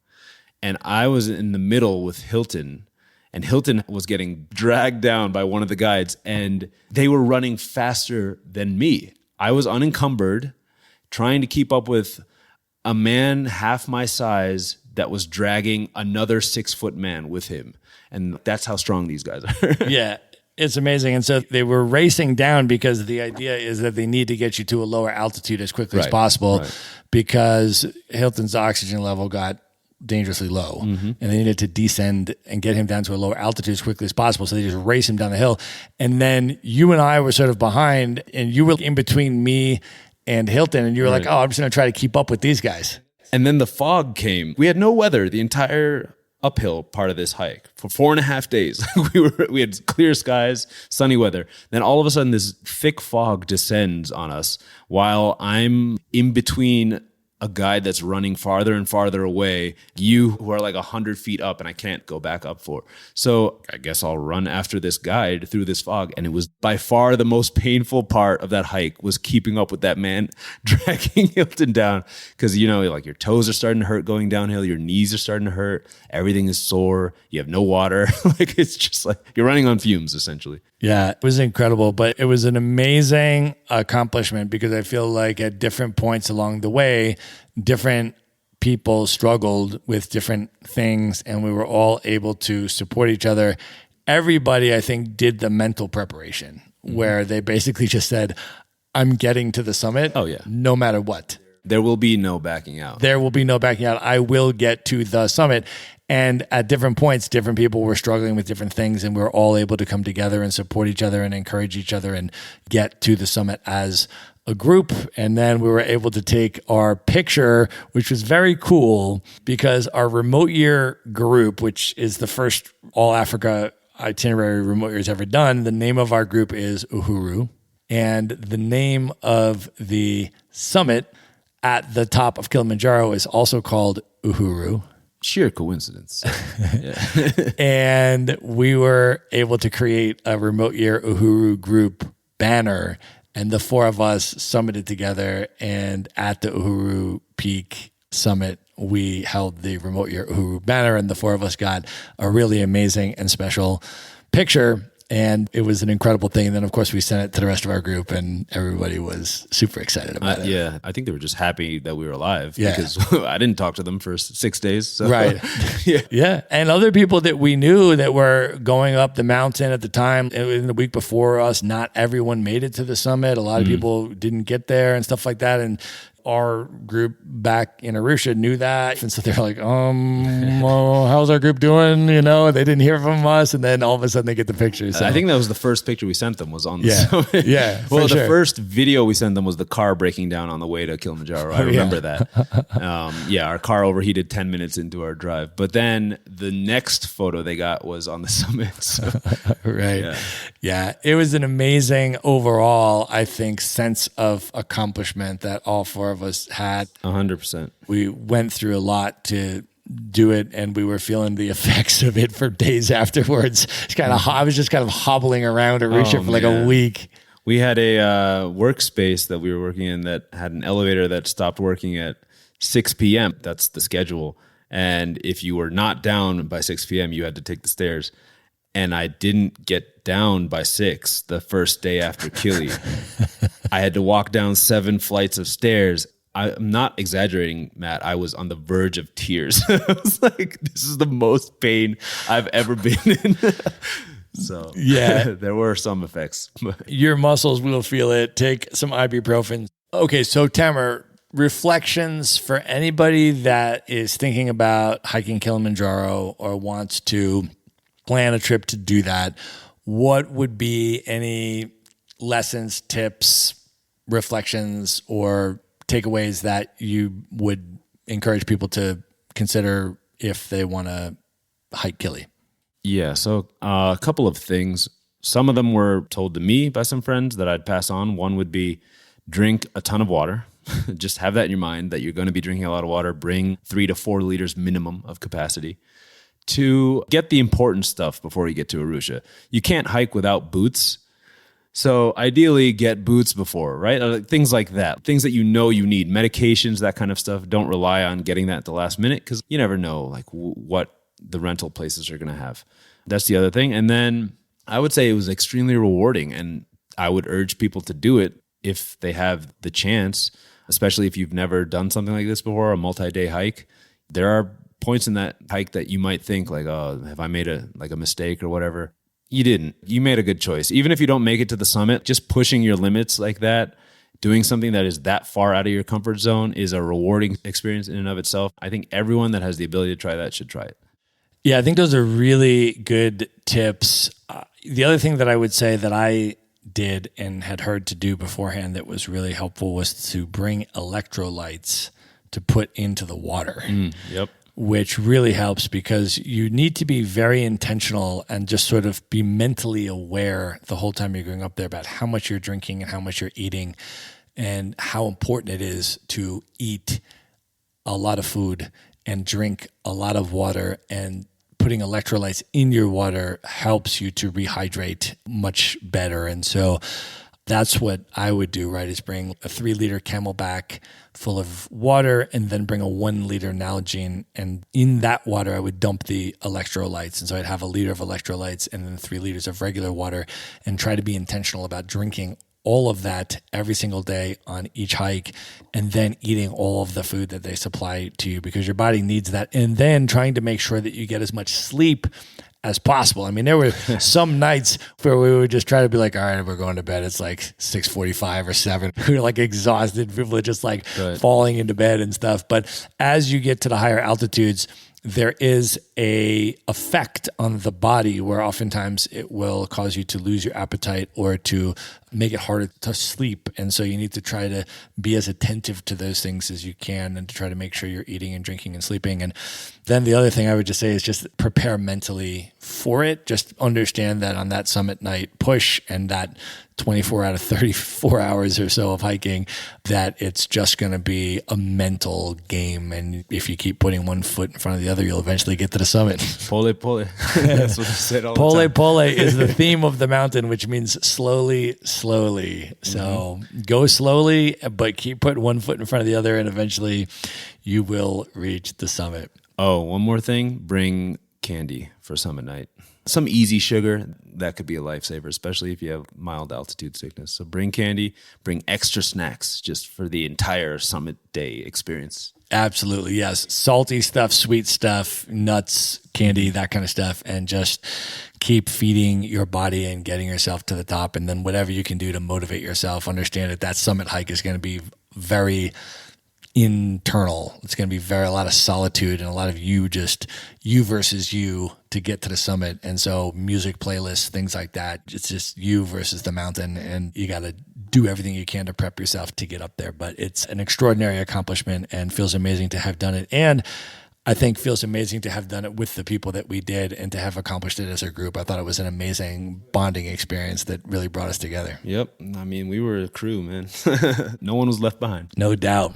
And I was in the middle with Hilton, and Hilton was getting dragged down by one of the guides, and they were running faster than me. I was unencumbered, trying to keep up with a man half my size that was dragging another 6-foot man with him. And that's how strong these guys are. Yeah. It's amazing. And so they were racing down because the idea is that they need to get you to a lower altitude as quickly as possible because Hilton's oxygen level got dangerously low and they needed to descend and get him down to a lower altitude as quickly as possible. So they just raced him down the hill. And then you and I were sort of behind, and you were in between me and Hilton, and you were like, oh, I'm just going to try to keep up with these guys. And then the fog came. We had no weather the entire uphill part of this hike for 4.5 days. we had clear skies, sunny weather. Then all of a sudden this thick fog descends on us while I'm in between a guide that's running farther and farther away, you who are like 100 feet up and I can't go back up for. So I guess I'll run after this guide through this fog. And it was by far the most painful part of that hike was keeping up with that man dragging Hilton down. Because, you know, like your toes are starting to hurt going downhill. Your knees are starting to hurt. Everything is sore. You have no water. Like it's just like you're running on fumes essentially. Yeah, it was incredible, but it was an amazing accomplishment because I feel like at different points along the way, different people struggled with different things and we were all able to support each other. Everybody, I think, did the mental preparation where they basically just said, I'm getting to the summit no matter what. There will be no backing out. There will be no backing out. I will get to the summit. And at different points, different people were struggling with different things, and we were all able to come together and support each other and encourage each other and get to the summit as a group. And then we were able to take our picture, which was very cool because our remote year group, which is the first all Africa itinerary remote years ever done, the name of our group is Uhuru. And the name of the summit at the top of Kilimanjaro is also called Uhuru. Sheer coincidence. And we were able to create a remote year Uhuru group banner, and the 4 of us summited together, and at the Uhuru Peak Summit, we held the remote year Uhuru banner, and the 4 of us got a really amazing and special picture. And it was an incredible thing. And then, of course, we sent it to the rest of our group, and everybody was super excited about it. Yeah, I think they were just happy that we were alive because I didn't talk to them for 6 days. So. Right. Yeah. And other people that we knew that were going up the mountain at the time, in the week before us, not everyone made it to the summit. A lot of people didn't get there and stuff like that. And our group back in Arusha knew that. And so they're like, how's our group doing? You know, they didn't hear from us. And then all of a sudden they get the picture. So I think that was the first picture we sent them was on the summit. Yeah. Well, the first video we sent them was the car breaking down on the way to Kilimanjaro. I remember that. Our car overheated 10 minutes into our drive. But then the next photo they got was on the summit. So, right. Yeah. It was an amazing overall, I think, sense of accomplishment that all four of us had. 100%. We went through a lot to do it, and we were feeling the effects of it for days afterwards. I was just kind of hobbling around Arusha for like a week. We had a workspace that we were working in that had an elevator that stopped working at 6 p.m. That's the schedule. And if you were not down by 6 p.m., you had to take the stairs. And I didn't get down by 6 the first day after Kili. I had to walk down 7 flights of stairs. I'm not exaggerating, Matt. I was on the verge of tears. I was like, this is the most pain I've ever been in. So there were some effects. Your muscles will feel it. Take some ibuprofen. Okay, so Tamer, reflections for anybody that is thinking about hiking Kilimanjaro or wants to plan a trip to do that. What would be any lessons, tips, reflections, or takeaways that you would encourage people to consider if they want to hike Kili? Yeah, so a couple of things. Some of them were told to me by some friends that I'd pass on. One would be drink a ton of water. Just have that in your mind that you're going to be drinking a lot of water. Bring 3 to 4 liters minimum of capacity. 2, get the important stuff before you get to Arusha. You can't hike without boots. So ideally get boots before, right? Things like that. Things that you know you need. Medications, that kind of stuff. Don't rely on getting that at the last minute because you never know like what the rental places are going to have. That's the other thing. And then I would say it was extremely rewarding, and I would urge people to do it if they have the chance, especially if you've never done something like this before, a multi-day hike. There are points in that hike that you might think like, oh, have I made a mistake or whatever? You didn't. You made a good choice. Even if you don't make it to the summit, just pushing your limits like that, doing something that is that far out of your comfort zone is a rewarding experience in and of itself. I think everyone that has the ability to try that should try it. Yeah, I think those are really good tips. The other thing that I would say that I did and had heard to do beforehand that was really helpful was to bring electrolytes to put into the water. Yep. Which really helps because you need to be very intentional and just sort of be mentally aware the whole time you're going up there about how much you're drinking and how much you're eating and how important it is to eat a lot of food and drink a lot of water, and putting electrolytes in your water helps you to rehydrate much better. And so that's what I would do, right, is bring a 3-liter Camelback full of water and then bring a 1-liter Nalgene. And in that water, I would dump the electrolytes. And so I'd have 1 liter of electrolytes and then 3 liters of regular water and try to be intentional about drinking all of that every single day on each hike, and then eating all of the food that they supply to you because your body needs that. And then trying to make sure that you get as much sleep as possible. I mean, there were some nights where we would just try to be like, all right, we're going to bed. It's like 6:45 or 7. We were like exhausted. People are just like falling into bed and stuff. But as you get to the higher altitudes, there is a effect on the body where oftentimes it will cause you to lose your appetite or to make it harder to sleep. And so you need to try to be as attentive to those things as you can and to try to make sure you're eating and drinking and sleeping. And then the other thing I would just say is just prepare mentally for it. Just understand that on that summit night push and that 24 out of 34 hours or so of hiking, that it's just going to be a mental game. And if you keep putting one foot in front of the other, you'll eventually get to the summit. Pole, pole. That's what they said all the time. Pole is the theme of the mountain, which means slowly, slowly. So go slowly, but keep putting one foot in front of the other, and eventually you will reach the summit. Oh, one more thing. Bring candy for summit night. Some easy sugar, that could be a lifesaver, especially if you have mild altitude sickness. So bring candy, bring extra snacks just for the entire summit day experience. Absolutely, yes. Salty stuff, sweet stuff, nuts, candy, that kind of stuff, and just keep feeding your body and getting yourself to the top. And then whatever you can do to motivate yourself, understand that summit hike is going to be very internal. It's going to be a lot of solitude and a lot of you versus you to get to the summit. And so music playlists, things like that, it's just you versus the mountain, and you got to do everything you can to prep yourself to get up there. But it's an extraordinary accomplishment and feels amazing to have done it. And I think feels amazing to have done it with the people that we did and to have accomplished it as a group. I thought it was an amazing bonding experience that really brought us together. Yep. I mean, we were a crew, man. No one was left behind. No doubt.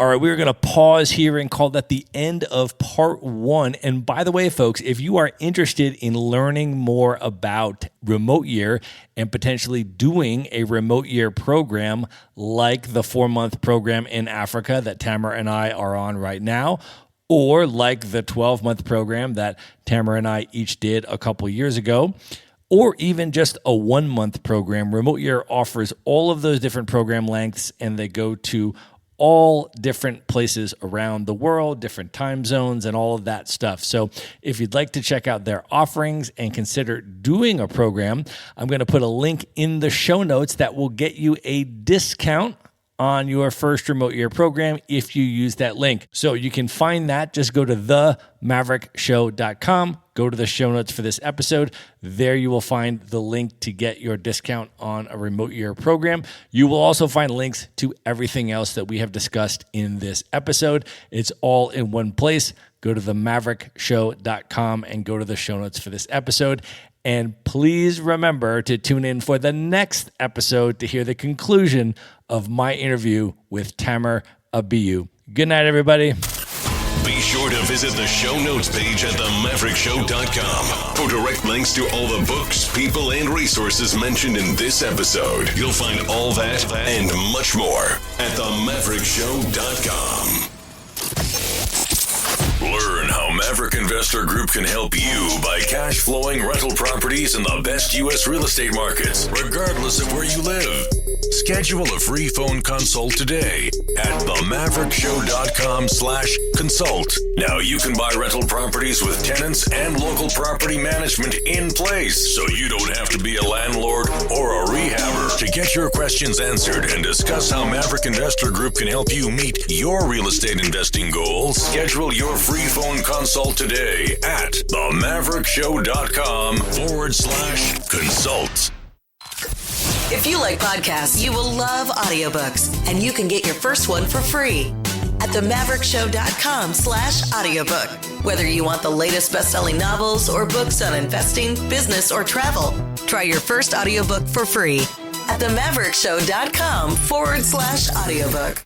All right, we're going to pause here and call that the end of part 1. And by the way, folks, if you are interested in learning more about remote year and potentially doing a remote year program like the 4-month program in Africa that Tamara and I are on right now, or like the 12-month program that Tamara and I each did a couple years ago, or even just a 1-month program, Remote Year offers all of those different program lengths, and they go to all different places around the world, different time zones, and all of that stuff. So if you'd like to check out their offerings and consider doing a program, I'm going to put a link in the show notes that will get you a discount on your first remote year program if you use that link. So you can find that. Just go to themaverickshow.com. Go to the show notes for this episode. There you will find the link to get your discount on a remote year program. You will also find links to everything else that we have discussed in this episode. It's all in one place. Go to themaverickshow.com and go to the show notes for this episode. And please remember to tune in for the next episode to hear the conclusion of my interview with Tamer Abiyu. Good night, everybody. Be sure to visit the show notes page at themaverickshow.com for direct links to all the books, people, and resources mentioned in this episode. You'll find all that and much more at themaverickshow.com. Learn how Maverick Investor Group can help you buy cash flowing rental properties in the best U.S. real estate markets, regardless of where you live. Schedule a free phone consult today at themaverickshow.com/consult. Now you can buy rental properties with tenants and local property management in place, so you don't have to be a landlord or a rehabber. To get your questions answered and discuss how Maverick Investor Group can help you meet your real estate investing goals, schedule your free phone consult today at themaverickshow.com/consult. If you like podcasts, you will love audiobooks, and you can get your first one for free at themaverickshow.com/audiobook. Whether you want the latest best-selling novels or books on investing, business, or travel, try your first audiobook for free at themaverickshow.com/audiobook.